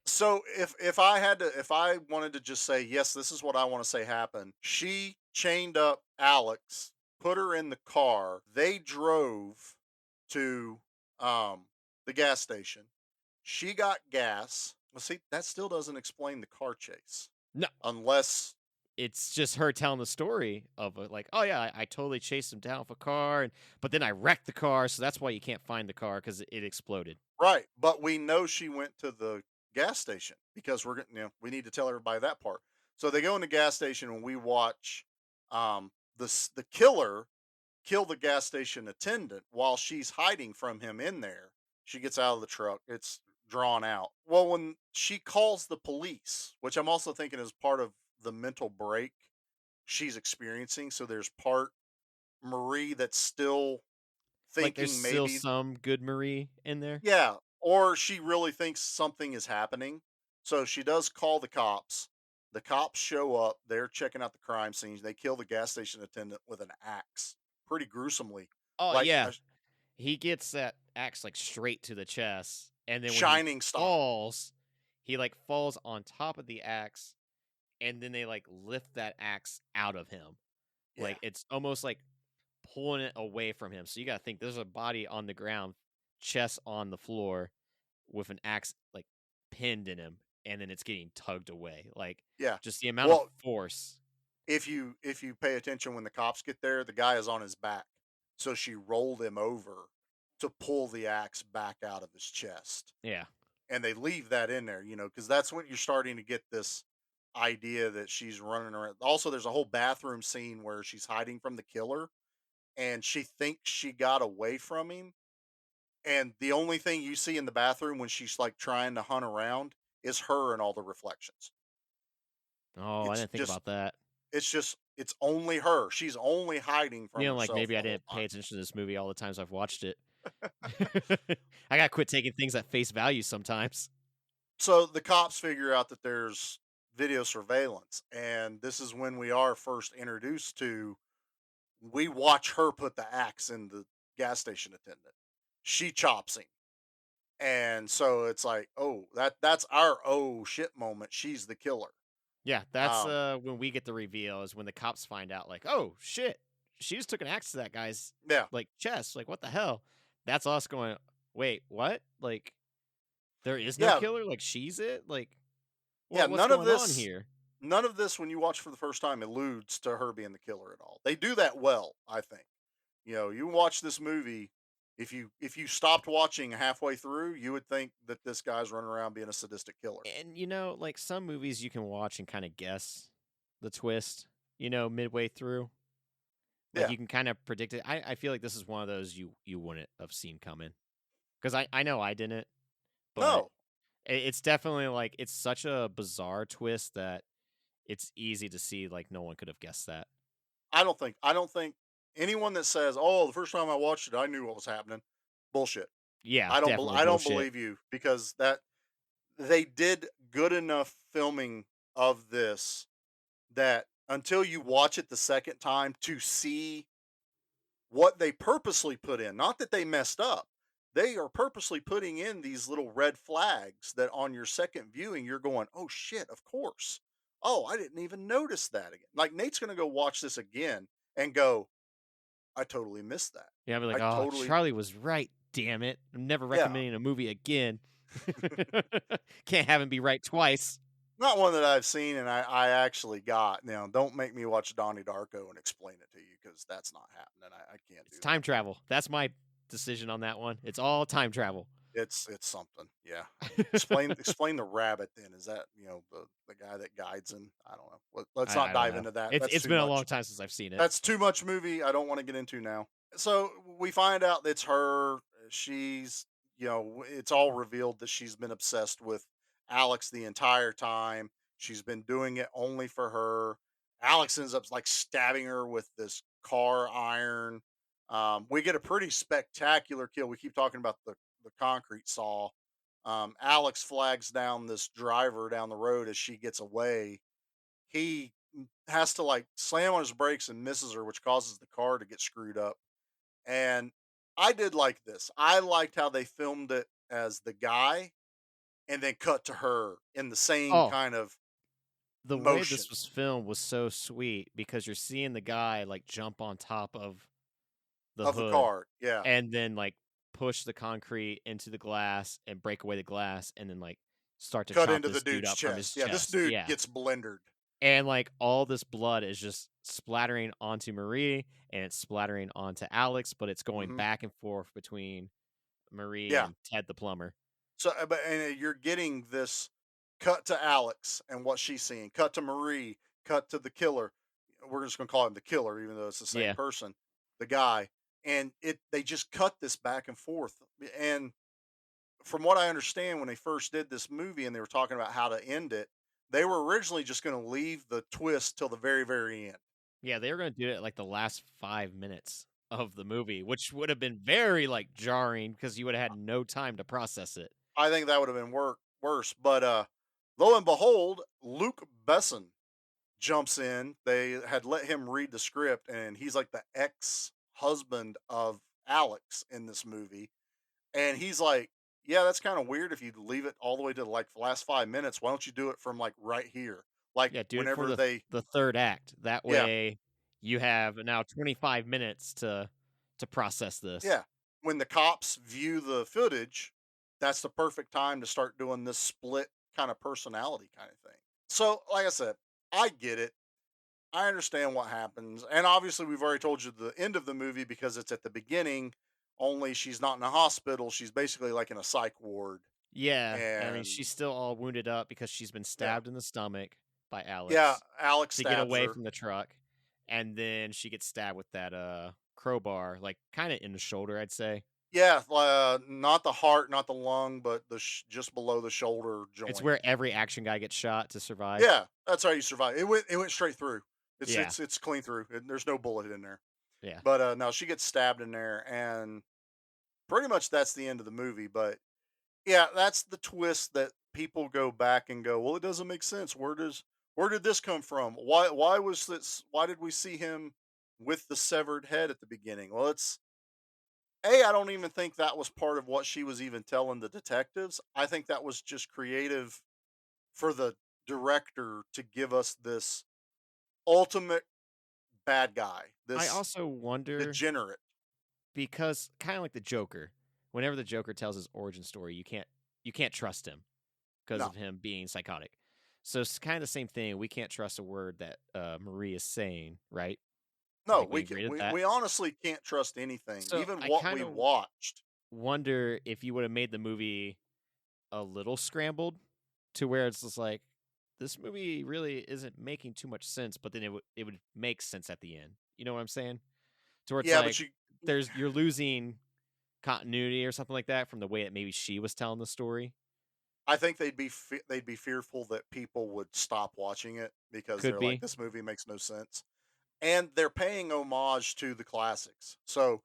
So if I wanted to just say yes, this is what I want to say happened. She chained up Alex, put her in the car. They drove to the gas station. She got gas. Well, see, that still doesn't explain the car chase No, unless it's just her telling the story of like, oh yeah, I totally chased him down with a car, but then I wrecked the car, so that's why you can't find the car because it exploded. right, but we know she went to the gas station because we need to tell everybody that part. So they go in the gas station and we watch the killer kill the gas station attendant while she's hiding from him in there. She gets out of the truck. It's drawn out. Well, when she calls the police, which I'm also thinking is part of the mental break she's experiencing. So there's part Marie that's still Like, there's thinking still maybe, some good Marie in there. yeah, or she really thinks something is happening. So she does call the cops. The cops show up. They're checking out the crime scenes. They kill the gas station attendant with an axe, pretty gruesomely, Oh like yeah, a he gets that axe like straight to the chest, and then when he shining style. falls, he like falls on top of the axe, and then they like lift that axe out of him. Yeah, Like it's almost like pulling it away from him. So you got to think there's a body on the ground, chest on the floor, with an axe like pinned in him, and then it's getting tugged away. Like yeah. just the amount of Well, force. if you pay attention when the cops get there, the guy is on his back. So she rolled him over to pull the axe back out of his chest. Yeah. And they leave that in there, because that's when you're starting to get this idea that she's running around. Also, there's a whole bathroom scene where she's hiding from the killer and she thinks she got away from him. And the only thing you see in the bathroom when she's like trying to hunt around is her and all the reflections. Oh, I It's didn't think just about that. it's only her. She's only hiding You from know, like herself maybe I the whole didn't time. pay attention to this movie all the times I've watched it. I gotta quit taking things at face value sometimes. So the cops figure out that there's video surveillance, and this is when we are first introduced to. We watch her put the axe in the gas station attendant. She chops him, and so it's like, oh, that's our oh shit moment. She's the killer. Yeah, that's Um, when we get the reveal is when the cops find out, like, oh shit, she just took an axe to that guy's yeah, like chest. Like, what the hell? That's us going, wait, what? Like, there is no yeah, killer? Like, she's it? Like, yeah. what's going on here? None of this, when you watch for the first time, alludes to her being the killer at all. They do that well, I think. You watch this movie. If you stopped watching halfway through, you would think that this guy's running around being a sadistic killer. And like some movies you can watch and kind of guess the twist, midway through. Like Yeah. you can kind of predict it. I feel like this is one of those you wouldn't have seen coming. Because I know I didn't, but No, it's definitely like it's such a bizarre twist that it's easy to see like no one could have guessed that. I don't think anyone that says, "Oh, the first time I watched it, I knew what was happening." Bullshit. Yeah, definitely I don't bullshit. believe you because that they did good enough filming of this that until you watch it the second time to see what they purposely put in. Not that they messed up. They are purposely putting in these little red flags that on your second viewing, you're going, oh shit, of course. Oh, I didn't even notice that again. Like Nate's going to go watch this again and go, I totally missed that. Yeah, I'll be like, I "Oh, totally, Charlie was right, damn it. I'm never yeah. recommending a movie again." Can't have him be right twice. Not one that I've seen and I actually got. Now, don't make me watch Donnie Darko and explain it to you because that's not happening. I can't It's do that. time travel. That's my decision on that one. It's all time travel. It's something, yeah. Explain the rabbit then. Is that, the guy that guides him? I don't know. Let's not I don't dive know. into that. It's That's it's too been a long much. time since I've seen it. That's too much movie I don't wanna get into now. So, we find out it's her. She's, it's all revealed that she's been obsessed with Alex the entire time. She's been doing it only for her. Alex ends up, like, stabbing her with this car iron. We get a pretty spectacular kill. We keep talking about the concrete saw. Alex flags down this driver down the road as she gets away. He has to like slam on his brakes and misses her, which causes the car to get screwed up. And I did like this. I liked how they filmed it as the guy and then cut to her in the same Oh, kind of the way motion this was filmed was so sweet because you're seeing the guy, like, jump on top of the of the hood car. Yeah. and then, like, push the concrete into the glass and break away the glass and then, like, start to Cut chop into the this dude dude's up from his chest. Yeah. This chest. dude Yeah. gets blendered. And, like, all this blood is just splattering onto Marie, and it's splattering onto Alex, but it's going Hmm. back and forth between Marie Yeah. and Ted the plumber. So, you're getting this cut to Alex and what she's seeing, cut to Marie, cut to the killer. We're just going to call him the killer, even though it's the same Yeah. person, the guy. And they just cut this back and forth. And from what I understand, when they first did this movie and they were talking about how to end it, they were originally just going to leave the twist till the very, very end. Yeah, they were gonna do it, like, the last 5 minutes of the movie, which would have been very, like, jarring because you would have had no time to process it. I think that would have been worse. But lo and behold, Luke Besson jumps in. They had let him read the script, and he's like the ex husband of Alex in this movie. And he's like, yeah, that's kind of weird if you leave it all the way to like the last 5 minutes. Why don't you do it from like right here? Like Yeah, do it for whenever they, the 3rd act. That yeah, way, you have now 25 minutes to process this. yeah, when the cops view the footage, that's the perfect time to start doing this split kind of personality kind of thing. So, like I said, I get it. I understand what happens, and obviously, we've already told you the end of the movie because it's at the beginning. Only she's not in a hospital; she's basically like in a psych ward, Yeah, I mean, and she's still all wounded up because she's been yeah, stabbed in the stomach by yeah. Alex Alex to get stabs away her. from the truck, and then she gets stabbed with that, crowbar, like, kinda in the shoulder, I'd say. Yeah, not the heart, not the lung, but just below the shoulder It's joint. where every action guy gets shot to survive. Yeah, that's how you survive. It went straight through. It's Yeah, it's it's clean through. There's no bullet in there. yeah. But no, she gets stabbed in there, and pretty much that's the end of the movie. But yeah, that's the twist that people go back and go, well, it doesn't make sense. Where did this come from? Why was this? Why did we see him with the severed head at the beginning? Well, it's I don't even think that was part of what she was even telling the detectives. I think that was just creative for the director to give us this ultimate bad guy, I this also wonder degenerate. because kinda like the Joker, whenever the Joker tells his origin story, you can't trust him because of No, him being psychotic. So it's kinda the same thing, we can't trust a word that, Marie is saying, right? I no, think we agreed with that. we honestly can't trust anything, So even I what we kinda watched. wonder if you would've made the movie a little scrambled to where it's just like, this movie really isn't making too much sense, but then it would make sense at the end. You know what I'm saying? To where it's Yeah, but like, you're losing continuity or something like that from the way that maybe she was telling the story. I think they'd be fearful that people would stop watching it because Could they're like, be. this movie makes no sense, and they're paying homage to the classics. So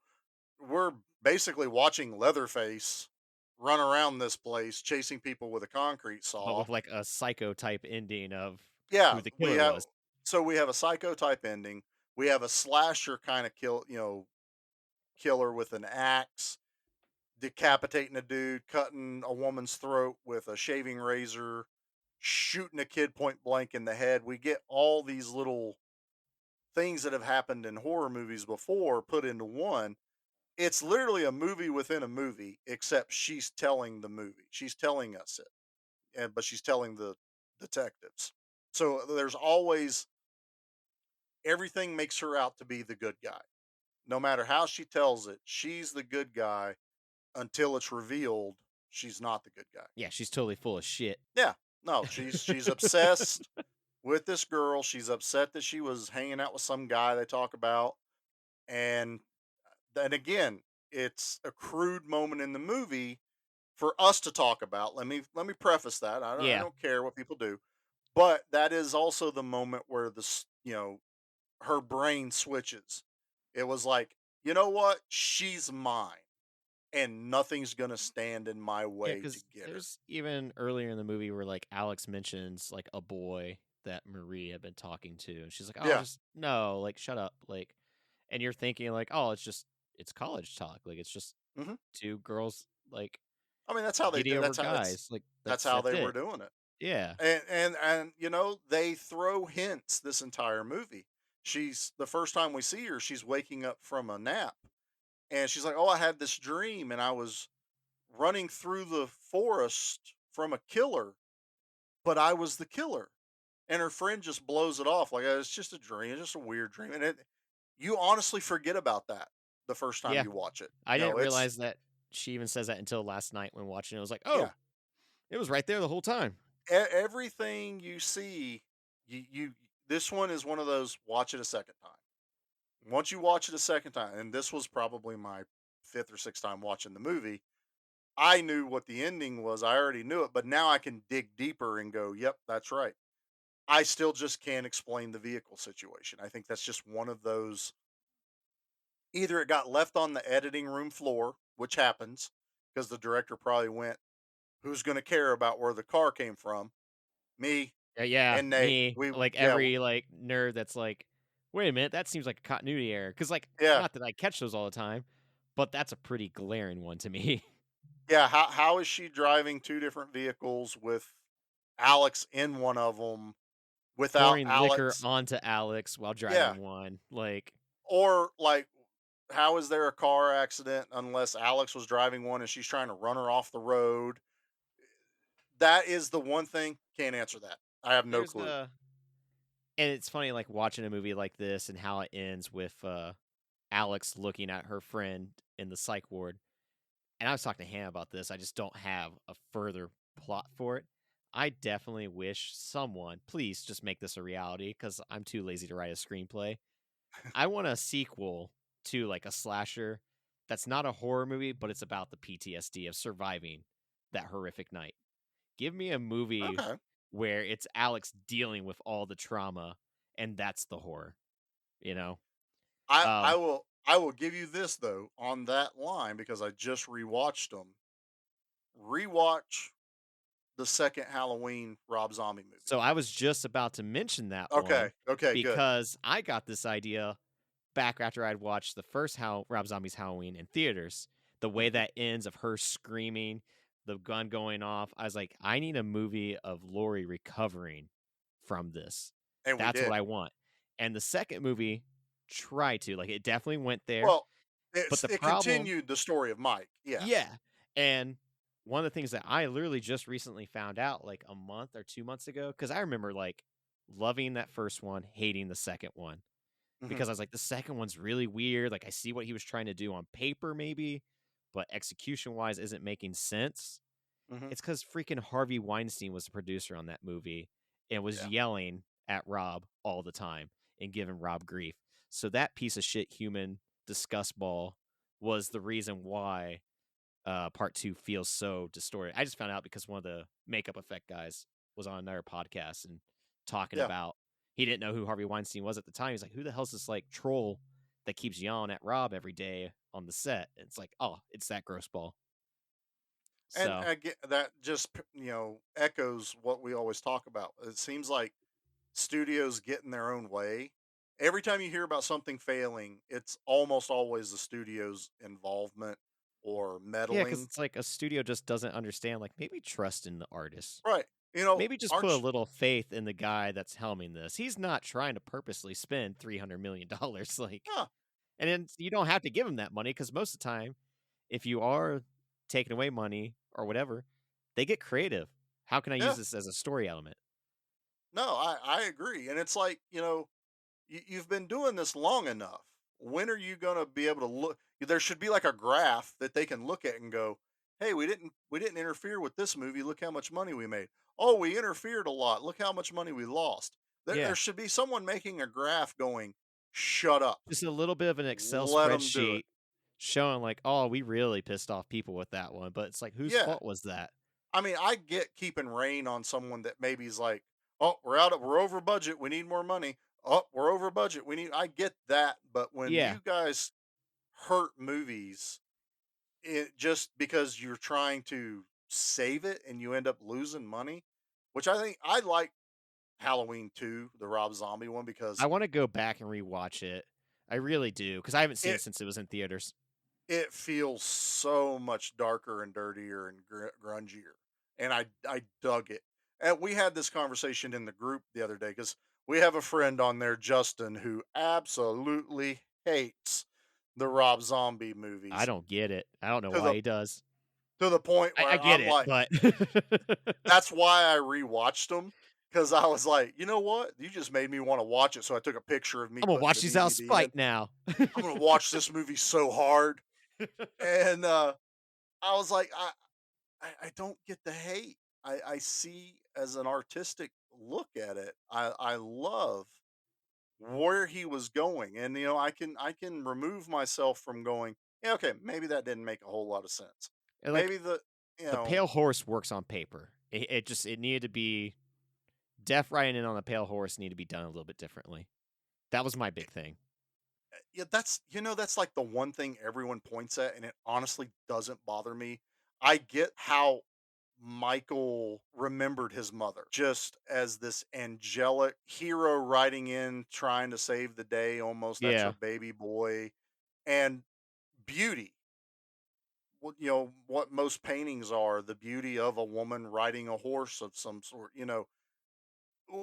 we're basically watching Leatherface run around this place chasing people with a concrete But saw. with, like, a psycho type ending of who Yeah, the we killer have was. So we have a psycho type ending. We have a slasher kind of killer with an axe, decapitating a dude, cutting a woman's throat with a shaving razor, shooting a kid point blank in the head. We get all these little things that have happened in horror movies before put into one. It's literally a movie within a movie, except she's telling the movie. She's telling us it, but she's telling the detectives. So there's always everything makes her out to be the good guy. No matter how she tells it, she's the good guy until it's revealed she's not the good guy. Yeah, she's totally full of shit. Yeah. No, she's obsessed with this girl. She's upset that she was hanging out with some guy they talk about. And then again, it's a crude moment in the movie for us to talk about. Let me preface that. I Yeah. don't care what people do, but that is also the moment where her brain switches. It was like, you know what? She's mine, and nothing's gonna stand in my Yeah, way to because get her. there's even earlier in the movie where, like, Alex mentions, like, a boy that Marie had been talking to, and she's like, "Oh, Yeah. just no, like, shut up," like, and you're thinking, like, "Oh, it's college talk, like, it's just Hmm. 2 girls, like, I mean, that's how they getting did. over guys," like, That's that's how that's they were it. doing it. Yeah. And they throw hints this entire movie. She's the first time we see her, she's waking up from a nap, and she's like, "Oh, I had this dream, and I was running through the forest from a killer, but I was the killer." And her friend just blows it off like, "It's just a dream. It's just a weird dream." And you honestly forget about that the first time Yeah. you watch it. I didn't It's realize that she even says that until last night when watching it. I was like, "Oh, yeah. it was right there the whole time." Everything you see, you this one is one of those watch it a second time. Once you watch it a second time, and this was probably my fifth or sixth time watching the movie, I knew what the ending was. I already knew it, but now I can dig deeper and go, "Yep, that's right." I still just can't explain the vehicle situation. I think that's just one of those. Either it got left on the editing room floor, which happens because the director probably went, "Who's going to care about where the car came from?" Me Yeah, and Nate. me, We like, yeah every, like, nerd that's like, "Wait a minute, that seems like a continuity error." Because like, yeah not that I catch those all the time, but that's a pretty glaring one to me. yeah. How is she driving two different vehicles with Alex in one of them without Pouring liquor Alex? onto Alex while Yeah, driving one, like, or like, how is there a car accident unless Alex was driving one and she's trying to run her off the road? That is the one thing, can't answer that. I have no there's clue. a and it's funny, like, watching a movie like this and how it ends with, Alex looking at her friend in the psych ward. And I was talking to Hannah about this, I just don't have a further plot for it. I definitely wish someone please just make this a reality because 'cause I'm too lazy to write a screenplay. I want a sequel to, like, a slasher that's not a horror movie, but it's about the PTSD of surviving that horrific night. Give me a movie Okay. where it's Alex dealing with all the trauma, and that's the horror, you know? I Um, will give you this though on that line because I just rewatched them. Rewatch the second Halloween Rob Zombie movie. so I was just about to mention that one Okay. Okay. Good. because I got this idea back after I'd watched the first Rob Zombie's Halloween in theaters. The way Hmm. that ends of her screaming, the gun going off, I was like, I need a movie of Lori recovering from this. And we That's what did. I want. And the second movie tried to, like, it definitely went there. Well, But the it problem, continued the story of Mike. Yes. yeah. And one of the things that I literally just recently found out, like a month or 2 months ago, because I remember like loving that first one, hating the second one Hmm. because I was like, the second one's really weird. Like, I see what he was trying to do on paper, maybe, but execution wise isn't making sense. Hmm. It's because freaking Harvey Weinstein was the producer on that movie and was Yeah. yelling at Rob all the time and giving Rob grief. So that piece of shit human disgust ball was the reason why part two feels so distorted. I just found out because one of the makeup effect guys was on another podcast and talking Yeah. about he didn't know who Harvey Weinstein was at the time. He's like, who the hell's this like troll that keeps yelling at Rob every day on the set? And it's like, oh, it's that gross ball. And So again, that just echoes what we always talk about. It seems like studios get in their own way. Every time you hear about something failing, it's almost always the studio's involvement or Yeah, because meddling. it's like a studio just doesn't understand, like, maybe trust in the artist. Right. Maybe just put a little faith in the guy that's helming this. He's not trying to purposely spend $300,000,000, like, yeah, and then you don't have to give him that money because most of the time, if you are taking away money or whatever, they get creative. How can I use yeah. this as a story element? No, I agree. And it's like, you've been doing this long enough. When are you going to be able to look? There should be like a graph that they can look at and go, "Hey, we didn't interfere with this movie. Look how much money we made. Oh, we interfered a lot. Look how much money we lost." There Yeah. should be someone making a graph going, "Shut up. Just a little bit of an Excel Let them do it." spreadsheet showing like, "Oh, we really pissed off people with that one," but it's like, whose Yeah. fault was that? I mean, I get keeping rain on someone that maybe is like, "Oh, we're over budget. We need more money. Oh, we're over budget. I get that, but when Yeah. you guys hurt movies just because you're trying to save it and you end up losing money, which I think I like Halloween 2, the Rob Zombie one, because I wanna go back and rewatch it. I really do because I haven't seen it it since it was in theaters. it feels so much darker and dirtier and grungier, and I dug it. And we had this conversation in the group the other day because we have a friend on there, Justin, who absolutely hates the Rob Zombie I movies don't get it. I don't know to why the he does. point I where get I'm it, like, but that's why I rewatched them, because I was like, "You know what? You just made me wanna watch it," so I took a picture of me I'm gonna putting watch the these out of DVD in. spite now. I'm gonna watch this movie so hard, and, I was like, I don't get the hate. I see as an artistic look at it. I love where he was going, and, I can remove myself from going, "Yeah, okay, maybe that didn't make a whole lot of sense." And, like, Maybe you the know pale horse works on paper. It needed to be Death riding in on a pale horse needed to be done a little bit differently. That was my big thing. Yeah, that's like the one thing everyone points at, and it honestly doesn't bother me. I get how Michael remembered his mother just as this angelic hero riding in, trying to save the day. Almost, that's her Yeah. baby boy, and beauty. What most paintings are, the beauty of a woman riding a horse of some sort.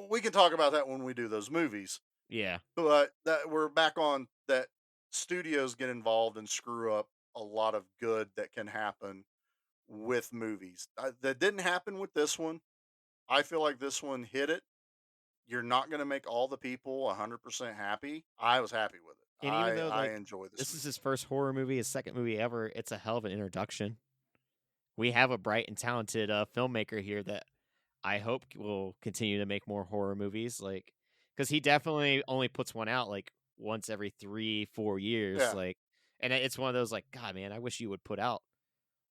We can talk about that when we do those movies, Yeah. but that we're back on that. Studios get involved and screw up a lot of good that can happen with movies. That didn't happen with this one. I feel like this one hit it. You're not going to make all the people 100% happy. I was happy with it. And even though, I like, enjoy this this is movie. his first horror movie, his second movie ever, it's a hell of an introduction. We have a bright and talented, filmmaker here that I hope will continue to make more horror movies, like, because he definitely only puts one out, like, once every 3, 4 years, Yeah, like, and it's one of those, like, "God, man, I wish you would put out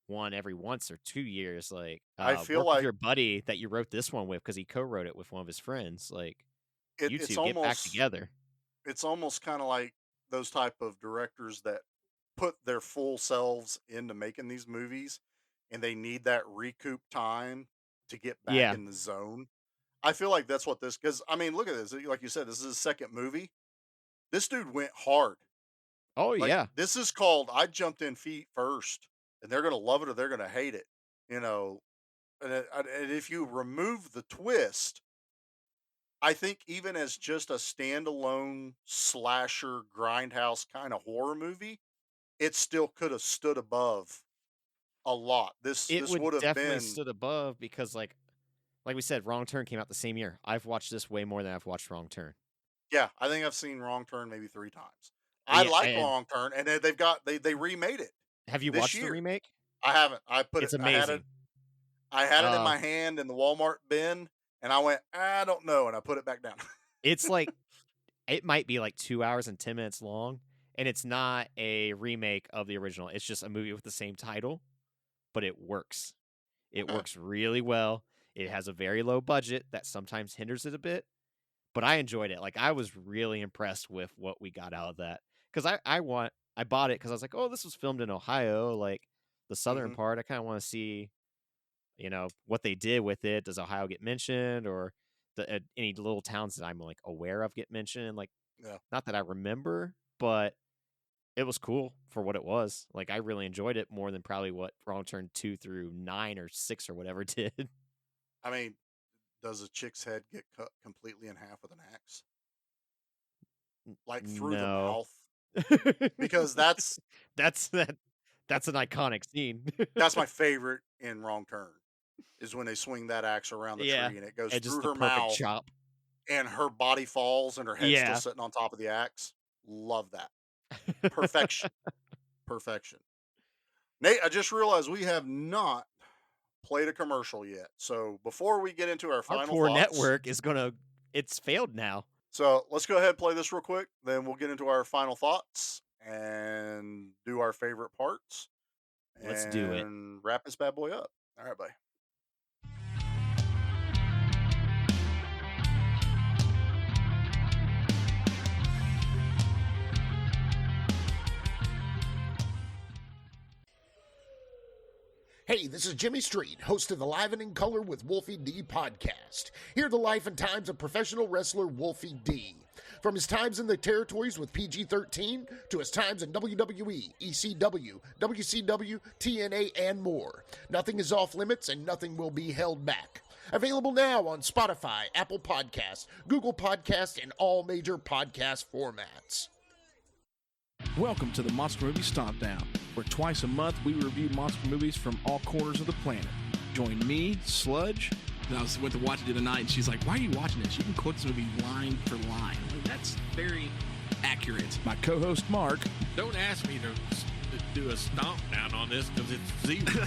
one every once or 2 years," like, I feel work with like your buddy that you wrote this one with because he co-wrote it with one of his friends, like, it, you it's 2 get back almost together. it's almost kind of like those type of directors that put their full selves into making these movies, and they need that recoup time to get back Yeah. in the zone. I feel like that's what this, because I mean, look at this. Like you said, this is his second movie. This dude went hard. Oh, Like, yeah. this is called I jumped in feet first, and they're gonna love it or they're gonna hate it. You know, and if you remove the twist, I think even as just a standalone slasher grindhouse kind of horror movie, it still could have stood above a lot. This It this would would have definitely been, stood above because, like we said, Wrong Turn came out the same year. I've watched this way more than I've watched Wrong Turn. yeah. I think I've seen Wrong Turn maybe 3 times. I Yeah, like and Wrong Turn, and then they remade it have you this watched the year. remake? I haven't. It's I had it. amazing. I had it in Uh, my hand in the Walmart bin, and I went, I don't know, and I put it back down. it's like it might be like 2 hours and 10 minutes long, and it's not a remake of the original. It's just a movie with the same title, but it works. It Okay. works really well. It has a very low budget that sometimes hinders it a bit, but I enjoyed it. Like, I was really impressed with what we got out of that because I bought it because I was like, oh, this was filmed in Ohio, like the southern Hmm. part. I kind of want to see, what they did with it. Does Ohio get mentioned or any little towns that I'm like aware of get mentioned. And like, Yeah. not that I remember, but it was cool for what it was. Like, I really enjoyed it more than probably what Wrong Turn 2 through 9 or 6 or whatever did. I mean, does a chick's head get cut completely in half with an axe? Like through the No. mouth? Because That's that that's an iconic scene. that's my favorite in Wrong Turn, is when they swing that axe around the Yeah, tree and it goes and just through the her perfect mouth chop. and her body falls and her head's still Yeah. sitting on top of the axe. Love that. Perfection. Perfection. Nate, I just realized we have not played a commercial yet. So before we get into our Our final poor thoughts, network is gonna it's failed now. so let's go ahead and play this real quick. Then we'll get into our final thoughts and do our favorite parts Let's do it. and wrap this bad boy up. All right, bye. Hey, this is Jimmy Street, host of the Live and in Color with Wolfie D podcast. Hear the life and times of professional wrestler Wolfie D. From his times in the territories with PG-13 to his times in WWE, ECW, WCW, TNA, and more. Nothing is off limits and nothing will be held back. Available now on Spotify, Apple Podcasts, Google Podcasts, and all major podcast formats. Welcome to the Monster Movie Stomp Down, where twice a month we review monster movies from all corners of the planet. Join me, Sludge. And I went to watch it the other night, and she's like, "Why are you watching this? You can quote this movie line for line." I'm like, that's very accurate. My co-host Mark. Don't ask me to do a stomp down on this because it's zero.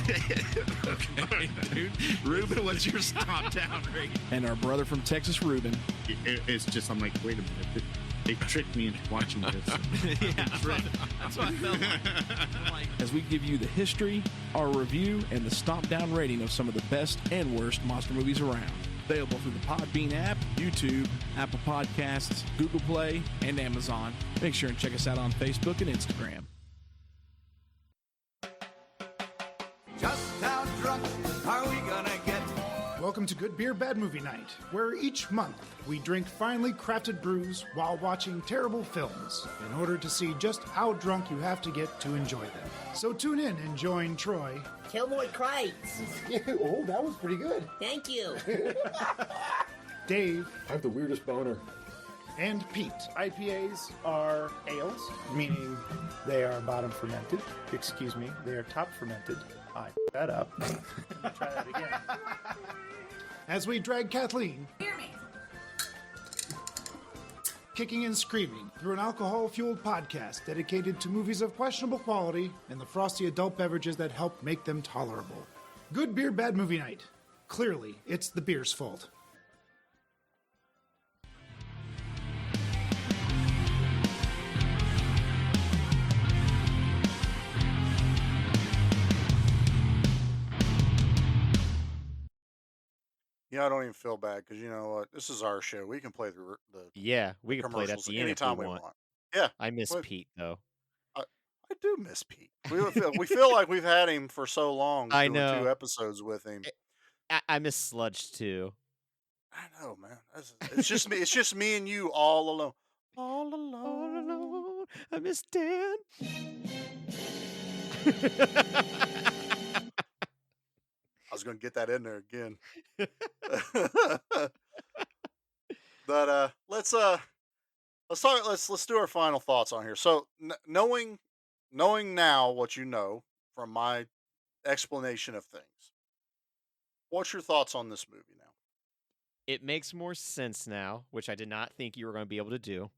Okay, dude. Ruben, what's your stomp down rate? And our brother from Texas, Ruben. It's just, I'm like, wait a minute. They tricked me into watching this. Yeah, that's what I felt like. As we give you the history, our review, and the stomp down rating of some of the best and worst monster movies around. Available through the Podbean app, YouTube, Apple Podcasts, Google Play, and Amazon. Make sure and check us out on Facebook and Instagram. Just how drunk are we gonna get? Welcome to Good Beer, Bad Movie Night, where each month we drink finely crafted brews while watching terrible films in order to see just how drunk you have to get to enjoy them. So tune in and join Troy, Kilroy Kreitz. Oh, that was pretty good. Thank you. Dave, I have the weirdest boner. and Pete. IPAs are ales, meaning they are bottom fermented. Excuse me, they are top fermented. I that up. Try that again. As we drag Kathleen, Hear me. kicking and screaming through an alcohol-fueled podcast dedicated to movies of questionable quality and the frosty adult beverages that help make them tolerable. Good Beer, Bad Movie Night. Clearly, it's the beer's fault. Yeah, I don't even feel bad because you know what? This is our show. We can play the Yeah, we could play it at commercials the end if we anytime we want. want. Yeah, I miss well, Pete though. I do miss Pete. We feel like we've had him for so long I doing know. 2 episodes with him. I miss Sludge too. I know, man. It's just me. It's just me and you all alone. All All alone. alone. I miss Dan. I was gonna get that in there again. But let's talk. Let's do our final thoughts on here. So knowing now what you know from my explanation of things, what's your thoughts on this movie now? It makes more sense now, which I did not think you were going to be able to do.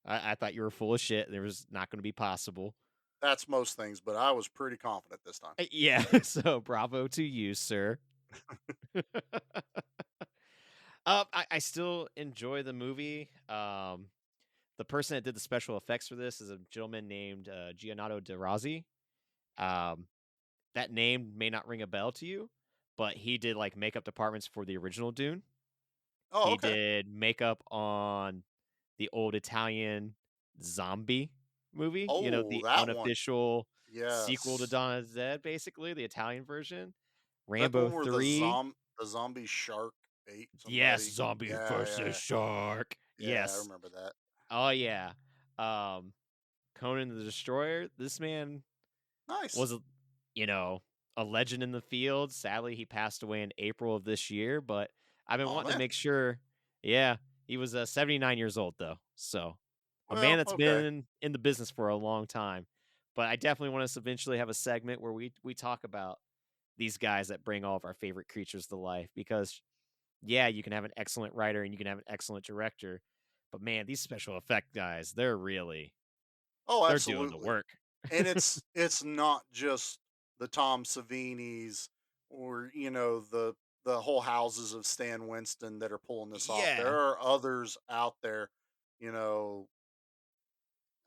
I thought you were full of shit. There was not going to be possible. That's most things, but I was pretty confident this time. Yeah, so bravo to you, sir. I still enjoy the movie. The person that did the special effects for this is a gentleman named Giannato De Rossi. That name may not ring a bell to you, but he did like makeup departments for the original Dune. Oh, He okay. did makeup on the old Italian zombie movie. You know, Oh, the that one. unofficial sequel to Yes. Dawn of the Dead, basically the Italian version. Is that the Rambo one where 3. the zombie shark ate Yes, somebody. zombie Yeah, versus yeah, shark. yeah. I Yes. remember that. Oh yeah. Um, Conan the Destroyer. This man Nice. was, you know, a legend in the field. Sadly, he passed away in April of this year, but I've been Oh wanting to man. make sure. Yeah, he was 79 years old though. So, a man Well, that's okay. been in the business for a long time. But I definitely want us to eventually have a segment where we talk about these guys that bring all of our favorite creatures to life because yeah, you can have an excellent writer and you can have an excellent director, but man, these special effect guys, Oh, they're doing the absolutely. work. And it's not just the Tom Savinis or the whole houses of Stan Winston that are pulling this off. Yeah. There are others out there. You know,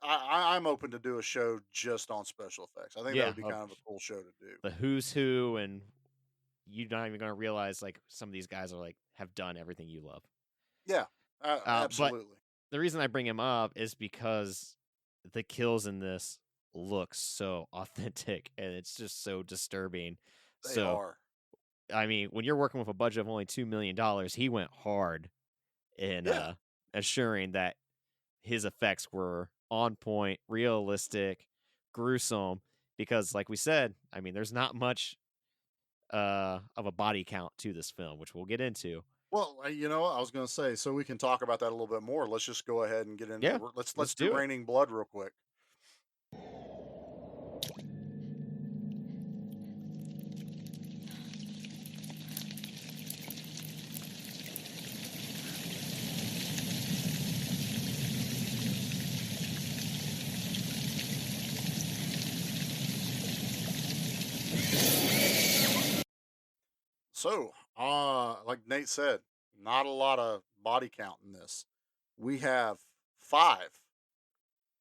I'm open to do a show just on special effects. I think that Yeah, would be of kind of a cool show to do. the who's who, and you're not even gonna realize like some of these guys are like have done everything you love. Yeah, But absolutely. the reason I bring him up is because the kills in this look so authentic and it's just so disturbing. They So, are. I mean, when you're working with a budget of only $2 million, he went hard in Yeah. assuring that his effects were on point, realistic, gruesome. Because, like we said, I mean, there's not much of a body count to this film, which we'll get into. Well, you know what I was going to say, so we can talk about that a little bit more. Let's just go ahead and get into Yeah, the. Let's let's do do it. Raining Blood real quick. So, like Nate said, not a lot of body count in this. We have 5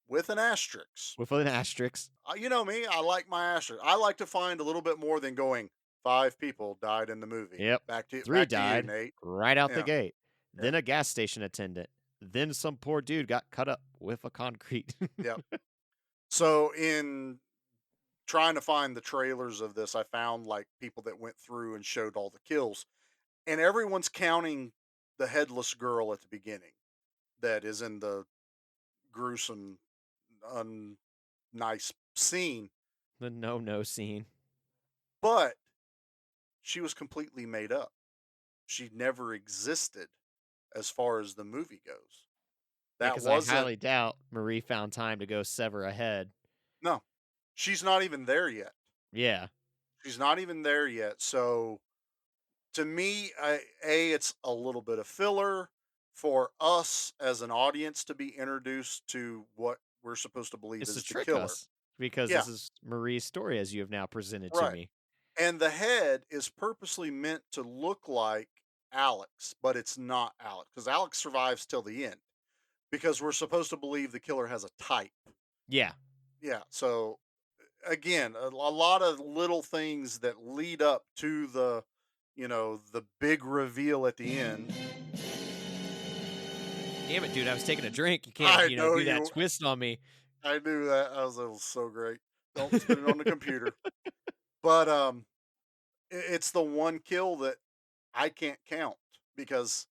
with an asterisk. With an asterisk. You know me, I like my asterisk. I like to find a little bit more than going 5 people died in the movie. Yep. Three Back to you, died Nate. right out the Yeah, gate. yeah, Then a gas station attendant. Then some poor dude got cut up with a concrete. yep. So in trying to find the trailers of this, I found like people that went through and showed all the kills, and everyone's counting the headless girl at the beginning that is in the gruesome, unnice scene, The no scene. but she was completely made up. She never existed as far as the movie goes. Yeah, That because I wasn't, highly doubt Marie found time to go sever a head. no, she's not even there yet. Yeah. She's not even there yet. So to me, it's a little bit of filler for us as an audience to be introduced to what we're supposed to believe It's to is the trick killer. us because Yeah, this is Marie's story as you have now presented to right. me. And the head is purposely meant to look like Alex, but it's not Alex because Alex survives till the end because we're supposed to believe the killer has a type. Yeah. Yeah. So again, a lot of little things that lead up to the big reveal at the end. Damn it, dude. I was taking a drink. You can't, I know do that you. twist on me. I knew that. It was so great. Don't spit it on the computer. But it's the one kill that I can't count because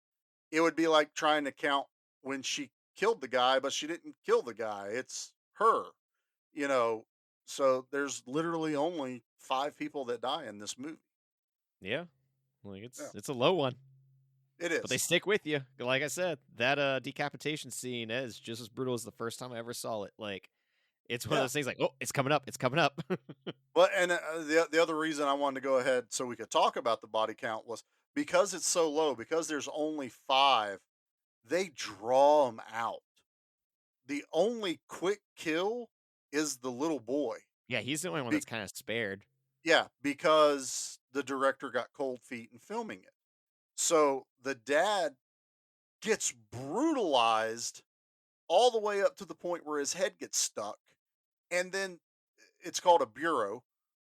it would be like trying to count when she killed the guy, but she didn't kill the guy. It's her, you know. So there's literally only 5 people that die in this movie. Yeah. Like Yeah, it's a low one. it But they is. stick with you. Like I said, that decapitation scene is just as brutal as the first time I ever saw it. Like it's one of Yeah. those things like, oh, it's coming up, it's coming up. But and the other reason I wanted to go ahead so we could talk about the body count was because it's so low. Because there's only 5, they draw them out. The only quick kill is the little boy. Yeah, he's the only one Be- that's kind of spared. yeah, because the director got cold feet in filming it. So the dad gets brutalized all the way up to the point where his head gets stuck. And then it's called a bureau.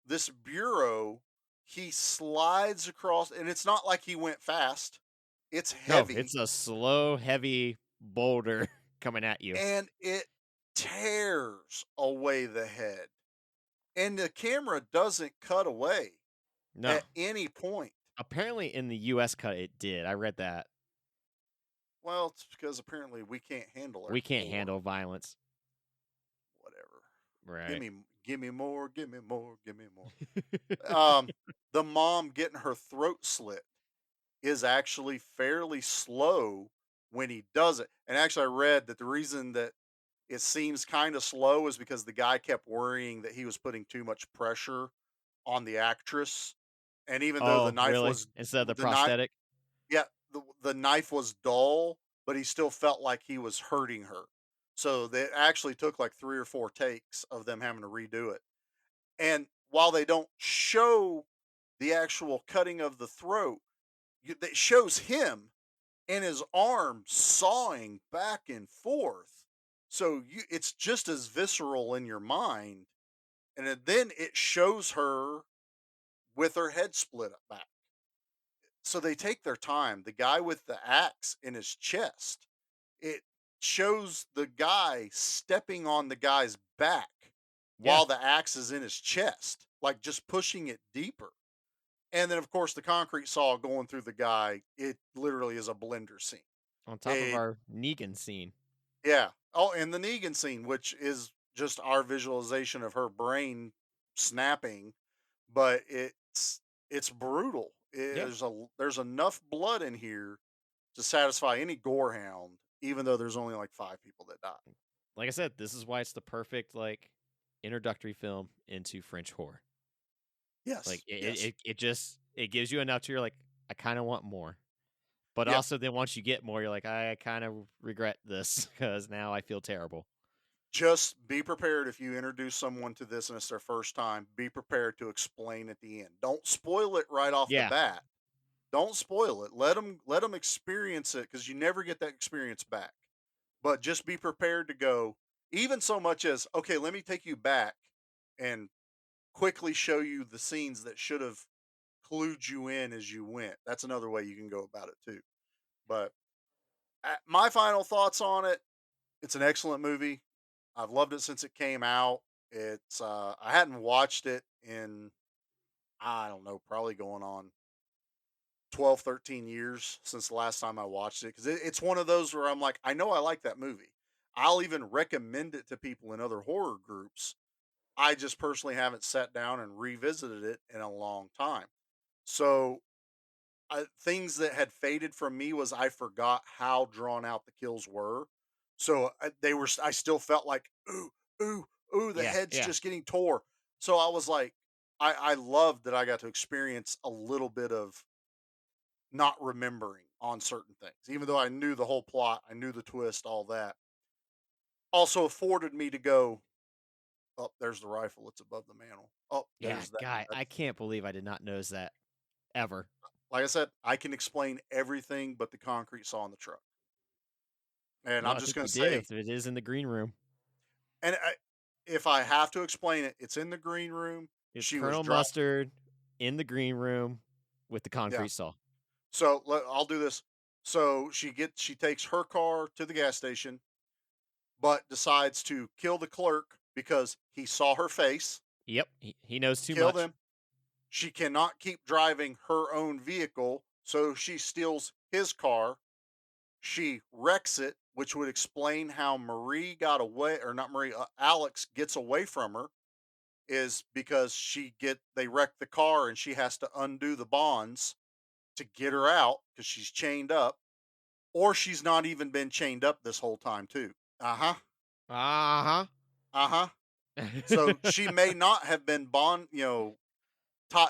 This bureau, he slides across, and it's not like he went fast. It's No, heavy, it's a slow, heavy boulder coming at you. and it tears away the head. And the camera doesn't cut away No. at any point. Apparently, in the U.S. cut, it did. I read that. Well, it's because apparently we can't handle our We can't gore. handle violence. Whatever. Right. Give me more, give me more, give me more. Um, the mom getting her throat slit is actually fairly slow when he does it. And actually, I read that the reason that it seems kind of slow is because the guy kept worrying that he was putting too much pressure on the actress. And even though the Oh, knife really? was Instead of the the knife, prosthetic? yeah, the knife was dull, but he still felt like he was hurting her. So they actually took like 3 or 4 takes of them having to redo it. And while they don't show the actual cutting of the throat, it shows him and his arm sawing back and forth. So it's just as visceral in your mind. And then it shows her with her head split up back. So they take their time. The guy with the axe in his chest, it shows the guy stepping on the guy's back Yeah. while the axe is in his chest, like just pushing it deeper. And then, of course, the concrete saw going through the guy, it literally is a blender scene. On top of It, our Negan scene. yeah. Oh, and the Negan scene, which is just our visualization of her brain snapping, but it's brutal. Yeah. There's enough blood in here to satisfy any gorehound, even though there's only like 5 people that die. Like I said, this is why it's the perfect like introductory film into French horror. Like Yes, yes, it just it gives you enough to you're like, I kind of want more. But yeah. also then once you get more, you're like, I kind of regret this because now I feel terrible. Just be prepared if you introduce someone to this and it's their first time. Be prepared to explain at the end. Don't spoil it right off the Yeah. bat. Don't spoil it. Let them experience it because you never get that experience back. But just be prepared to go. Even so much as okay, let me take you back and quickly show you the scenes that should have clued you in as you went. That's another way you can go about it too. But my final thoughts on it: it's an excellent movie. I've loved it since it came out. It's I hadn't watched it in I don't know, probably going on 12, 13 years since the last time I watched it because it's one of those where I'm like, I know I like that movie. I'll even recommend it to people in other horror groups. I just personally haven't sat down and revisited it in a long time. So things that had faded from me was I forgot how drawn out the kills were. So they were. I still felt like ooh, ooh, ooh. The Yeah. head's Yeah. just getting tore. So I was like, I loved that I got to experience a little bit of not remembering on certain things, even though I knew the whole plot, I knew the twist, all that. Also afforded me to go. Oh, there's the rifle. It's above the mantle. Oh, Yeah, there's that. guy, I That's can't believe I did not notice that ever. like I said. I can explain everything but the concrete saw in the truck. And No, I'm I just think gonna you did say, if it is in the green room. and if I have to explain it, it's in the green room. It's She was Colonel drop. Mustard in the green room with the Yeah. concrete saw. So I'll do this. So she takes her car to the gas station, but decides to kill the clerk because he saw her face. Yep, he knows too Kill much. them. She cannot keep driving her own vehicle, so she steals his car. She wrecks it, which would explain how Marie got away, or not Marie, Alex gets away from her is because they wreck the car and she has to undo the bonds to get her out because she's chained up, or she's not even been chained up this whole time too. Uh-huh. Uh Uh-huh. So huh. she may not have been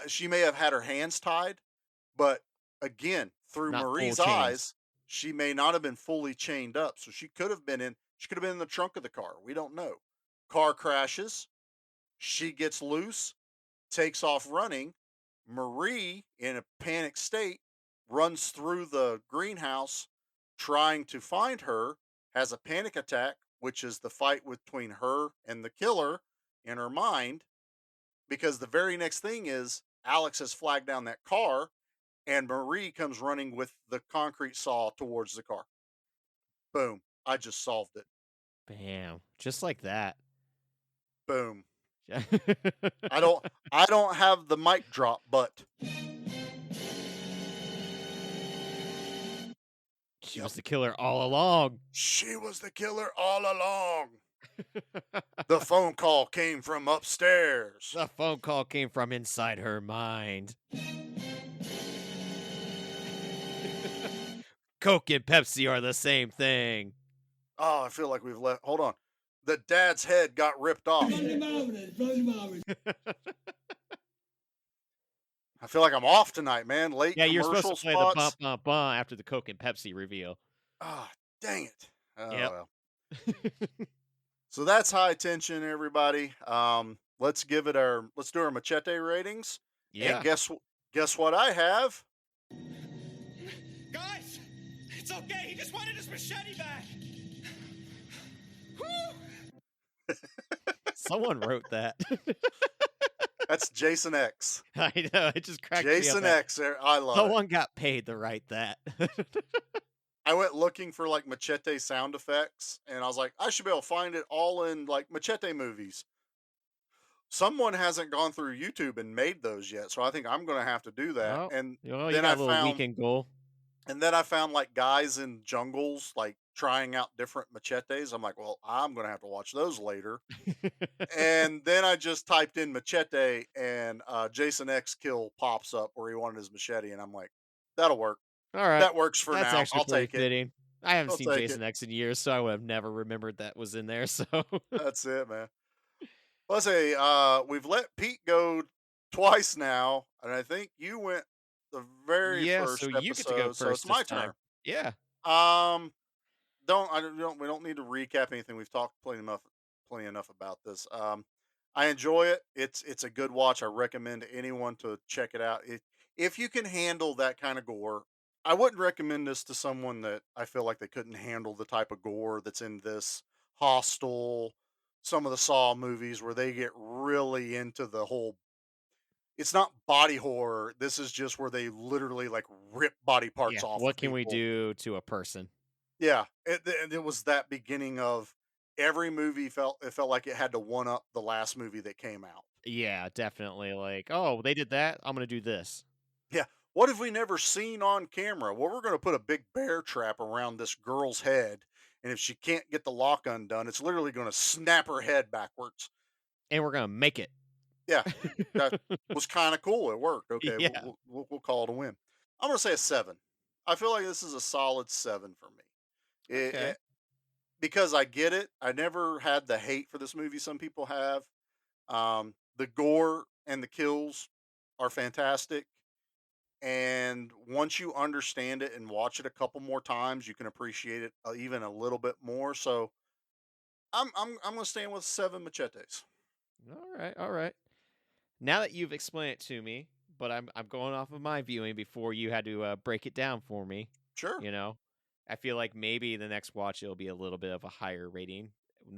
she may have had her hands tied, but again, through Not full Marie's chains. eyes, she may not have been fully chained up. So she could have been in the trunk of the car. We don't know. Car crashes, she gets loose, takes off running. Marie, in a panic state, runs through the greenhouse trying to find her, has a panic attack, which is the fight between her and the killer in her mind. Because the very next thing is Alex has flagged down that car and Marie comes running with the concrete saw towards the car. Boom. I just solved it. Bam. Just like that. Boom. I don't I don't have the mic drop, but She Yep. was the killer all along. She was the killer all along. The phone call came from upstairs. The phone call came from inside her mind. Coke and Pepsi are the same thing. Oh, I feel like we've left. Hold on. The dad's head got ripped off. I feel like I'm off tonight, man. Late Yeah, you're supposed to commercial play the bump, spots. bump, bump after the Coke and Pepsi reveal. Ah, dang it. Oh, Yep. well. So that's high tension, everybody. Let's do our machete ratings. And Yeah. guess what I have? Guys, it's okay. He just wanted his machete back. Someone wrote that. That's Jason X. I know. It just cracked me up. Jason X. I love it. Someone got paid to write that. I went looking for like machete sound effects, and I was like, I should be able to find it all in like machete movies. Someone hasn't gone through YouTube and made those yet, so I think I'm going to have to do that. Oh, And well, you then got I a little found, weekend goal. like guys in jungles like trying out different machetes. I'm like, well, I'm going to have to watch those later. And then I just typed in machete, and Jason X kill pops up where he wanted his machete, and I'm like, that'll work. All right. That works for That's now. actually I'll pretty take it. fitting. I haven't I'll seen take it. Jason X in years, so I would have never remembered that was in there. So, That's it, man. Let's say we've let Pete go twice now, and I think you went the very yeah, so first you get to go episode, so it's first my this time. turn. Yeah. Um, don't we don't need to recap anything. We've talked plenty enough about this. I enjoy it. It's a good watch. I recommend anyone to check it out. If you can handle that kind of gore, I wouldn't recommend this to someone that I feel like they couldn't handle the type of gore that's in this Hostel, some of the Saw movies where they get really into the whole. It's not body horror. This is just where they literally like rip body parts Yeah. off What of can we people. do to a person? Yeah, it was that beginning of every movie felt like it had to one up the last movie that came out. Yeah, definitely. Like, oh, they did that. I'm going to do this. Yeah, what have we never seen on camera? Well, we're going to put a big bear trap around this girl's head, and if she can't get the lock undone, it's literally going to snap her head backwards. And we're going to make it. Yeah, that was kind of cool. It worked. Okay, Yeah. we'll call it a win. I'm going to say a 7. I feel like this is a solid 7 for me. Okay. Because I get it. I never had the hate for this movie some people have. The gore and the kills are fantastic, and once you understand it and watch it a couple more times, you can appreciate it even a little bit more. So I'm gonna stand with 7 machetes. All right. All right. Now that you've explained it to me, but I'm going off of my viewing before you had to break it down for me. Sure, You know, I feel like maybe the next watch it'll be a little bit of a higher rating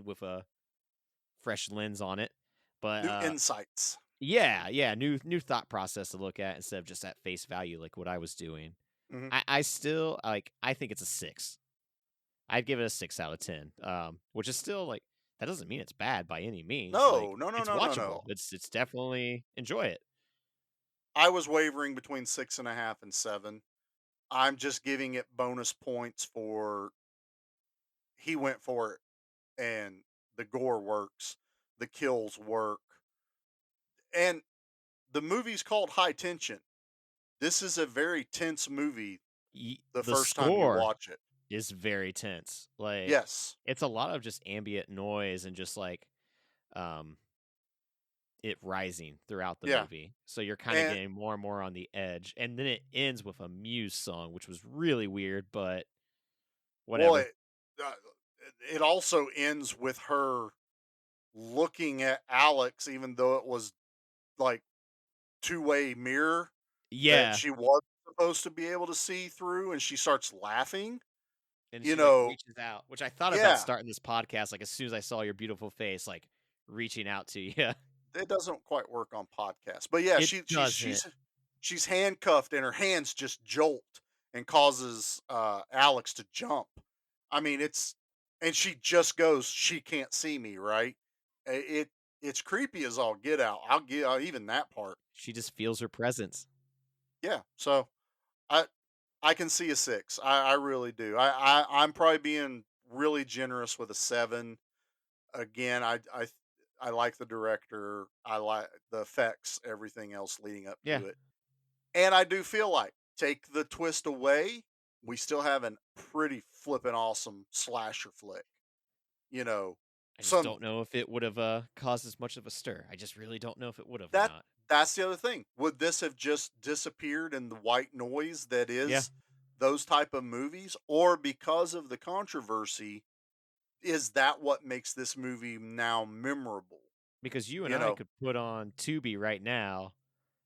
with a fresh lens on it. But new insights. yeah, yeah, new thought process to look at instead of just at face value like what I was doing. Mhm. I still like I think it's a 6. I'd give it a 6 out of 10. Which is still like that doesn't mean it's bad by any means. Like No, no, no, it's no, no, watchable. no. It's definitely enjoy it. I was wavering between 6.5 and 7. I'm just giving it bonus points for he went for it, and the gore works, the kills work, and the movie's called High Tension. This is a very tense movie the The first time you score watch it. is very tense. Like Yes. it's a lot of just ambient noise and just like um it rising throughout the Yeah. movie. So you're kind of And getting more and more on the edge. And then it ends with a Muse song, which was really weird, but well, whatever. uh, it also ends with her looking at Alex, even though it was like two-way mirror that Yeah. she was supposed to be able to see through, and she starts laughing. And You she like know, reaches out, which I thought about yeah, starting this podcast like as soon as I saw your beautiful face, like reaching out to you. it doesn't quite work on podcasts, but yeah, It doesn't. she's handcuffed and her hands just jolt and causes Alex to jump. I mean, and she just goes, "She can't see me," right? It's creepy as all get out. I'll give even that part. She just feels her presence. Yeah. So I I can see a 6. I really do. I'm probably being really generous with a 7. Again, I like the director. I like the effects, everything else leading up Yeah, to it. And I do feel like take the twist away, we still have an pretty flippin' awesome slasher flick. You know, I just some don't know if it would have caused as much of a stir. I just really don't know if it would have or that not. that's the other thing. Would this have just disappeared in the white noise that Yeah, is those type of movies, or because of the controversy, is that what makes this movie now memorable? because you and You I know, could put on Tubi right now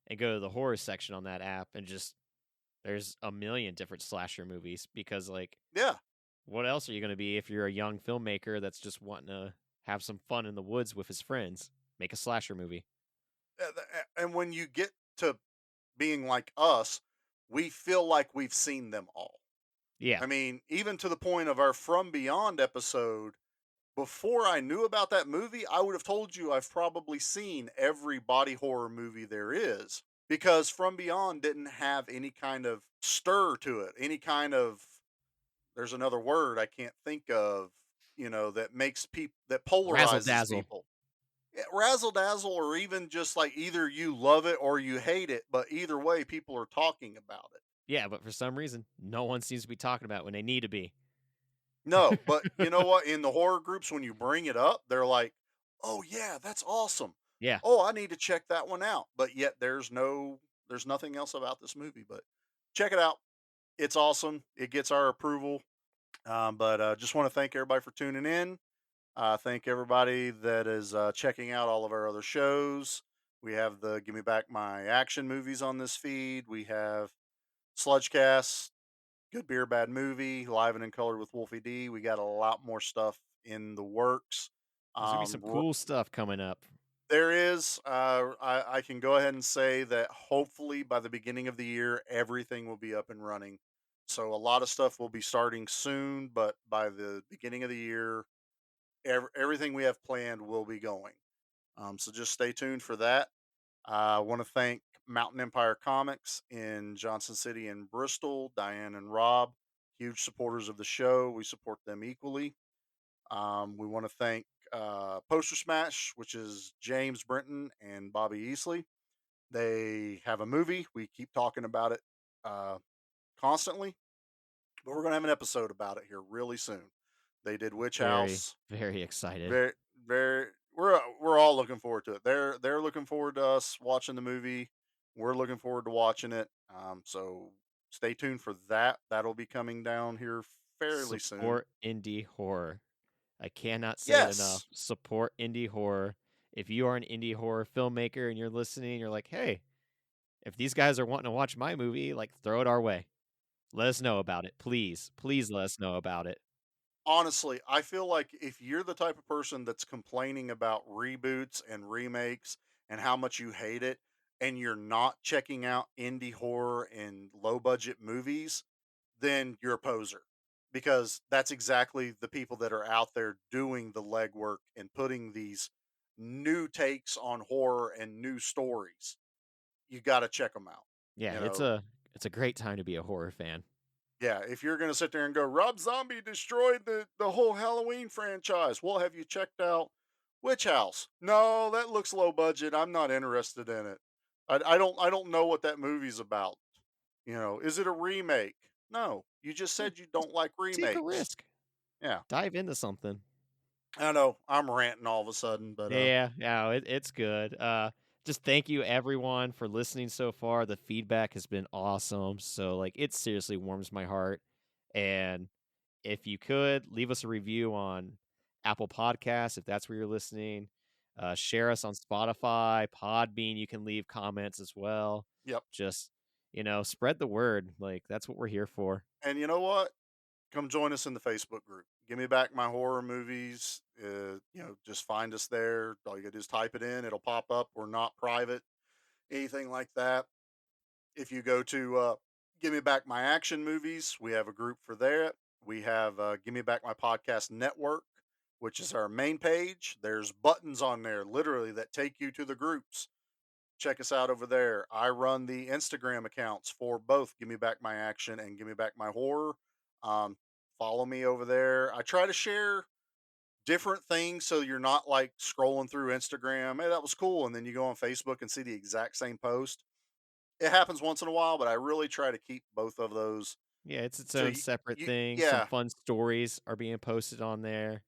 and go to the horror section on that app and just there's a million different slasher movies because like yeah. what else are you going to be if you're a young filmmaker that's just wanting to have some fun in the woods with his friends? Make a slasher movie. And when you get to being like us, we feel like we've seen them all. Yeah, I mean, even to the point of our From Beyond episode, before I knew about that movie, I would have told you I've probably seen every body horror movie there is because From Beyond didn't have any kind of stir to it, any kind of there's another word I can't think of, that makes people that razzle polarizes dazzle. people. Yeah, razzle dazzle, or even just like either you love it or you hate it, but either way, people are talking about it. Yeah, but for some reason, no one seems to be talking about it when they need to be. No, but you know what? In the horror groups, when you bring it up, they're like, "Oh yeah, that's awesome. Yeah, Oh, I need to check that one out." But yet, there's nothing else about this movie. But check it out. It's awesome. It gets our approval. But just want to thank everybody for tuning in. Thank everybody that is checking out all of our other shows. We have the Give Me Back My Action movies on this feed. We have Sludgecast, Good Beer, Bad Movie, Live and in Color with Wolfie D. We got a lot more stuff in the works. there's gonna be some cool stuff coming up. There is. I can go ahead and say that hopefully by the beginning of the year, everything will be up and running. So a lot of stuff will be starting soon, but by the beginning of the year, everything we have planned will be going. So just stay tuned for that. I want to thank Mountain Empire Comics in Johnson City and Bristol, Diane and Rob, huge supporters of the show. We support them equally. We want to thank Poster Smash, which is James Brenton and Bobby Easley. They have a movie. We keep talking about it uh, constantly, but we're going to have an episode about it here really soon. They did Witch Very, House. very excited. Very, very. We're all looking forward to it. They're looking forward to us watching the movie. We're looking forward to watching it. So stay tuned for that. That'll be coming down here fairly soon. Support indie horror. I cannot say it enough. Yes, Support indie horror. If you are an indie horror filmmaker and you're listening, you're like, hey, if these guys are wanting to watch my movie, like throw it our way. Let us know about it. Please. Please let us know about it. honestly, I feel like if you're the type of person that's complaining about reboots and remakes and how much you hate it, and you're not checking out indie horror and low budget movies, then you're a poser because that's exactly the people that are out there doing the legwork and putting these new takes on horror and new stories. You got to check them out. Yeah, You it's know, a great time to be a horror fan. yeah, if you're going to sit there and go, Rob Zombie destroyed the whole Halloween franchise, well, have you checked out Witch House? No, that looks low budget. I'm not interested in it. I don't know what that movie's about. Is it a remake? No, you just Yeah, said you don't like take a remakes. risk. Yeah, Dive into something. I know I'm ranting all of a sudden, but Yeah, yeah, it's good. Just thank you everyone for listening so far. The feedback has been awesome. So like it seriously warms my heart. And if you could leave us a review on Apple Podcasts, if that's where you're listening, share us on Spotify, Podbean. You can leave comments as well. yep. Just spread the word. Like that's what we're here for. And you know what? Come join us in the Facebook group. Give me back my horror movies. Just find us there. All you gotta do is type it in. It'll pop up. We're not private, anything like that. If you go to Give Me Back My Action Movies, we have a group for that. We have Give Me Back My Podcast Network, which is our main page. There's buttons on there, literally, that take you to the groups. check us out over there. I run the Instagram accounts for both Give Me Back My Action and Give Me Back My Horror. Um, Follow me over there. I try to share different things so you're not like scrolling through Instagram. Hey, that was cool. And then you go on Facebook and see the exact same post. It happens once in a while, but I really try to keep both of those. Yeah, it's its So own separate thing. Some yeah, fun stories are being posted on there.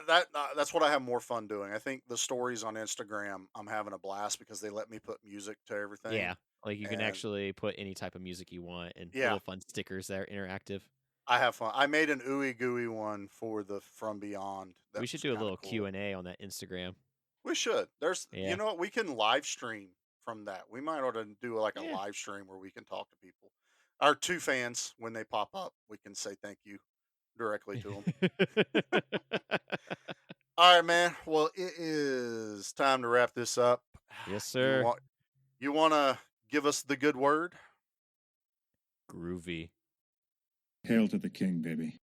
that's what I have more fun doing. I think the stories on Instagram, I'm having a blast because they let me put music to everything. Yeah, like you can And actually put any type of music you want and yeah, little fun stickers that are interactive. I have fun. I made an ooey gooey one for the From Beyond that We should was do a kind of little cool. Q&A on that Instagram. We should. You Yeah. know what? We can live stream from that. We might ought to do like a Yeah. live stream where we can talk to people. Our two fans, when they pop up, we can say thank you directly to them. All right, man. Well, it is time to wrap this up. Yes, You sir. want you want to give us the good word? Groovy. Hail to the king, baby.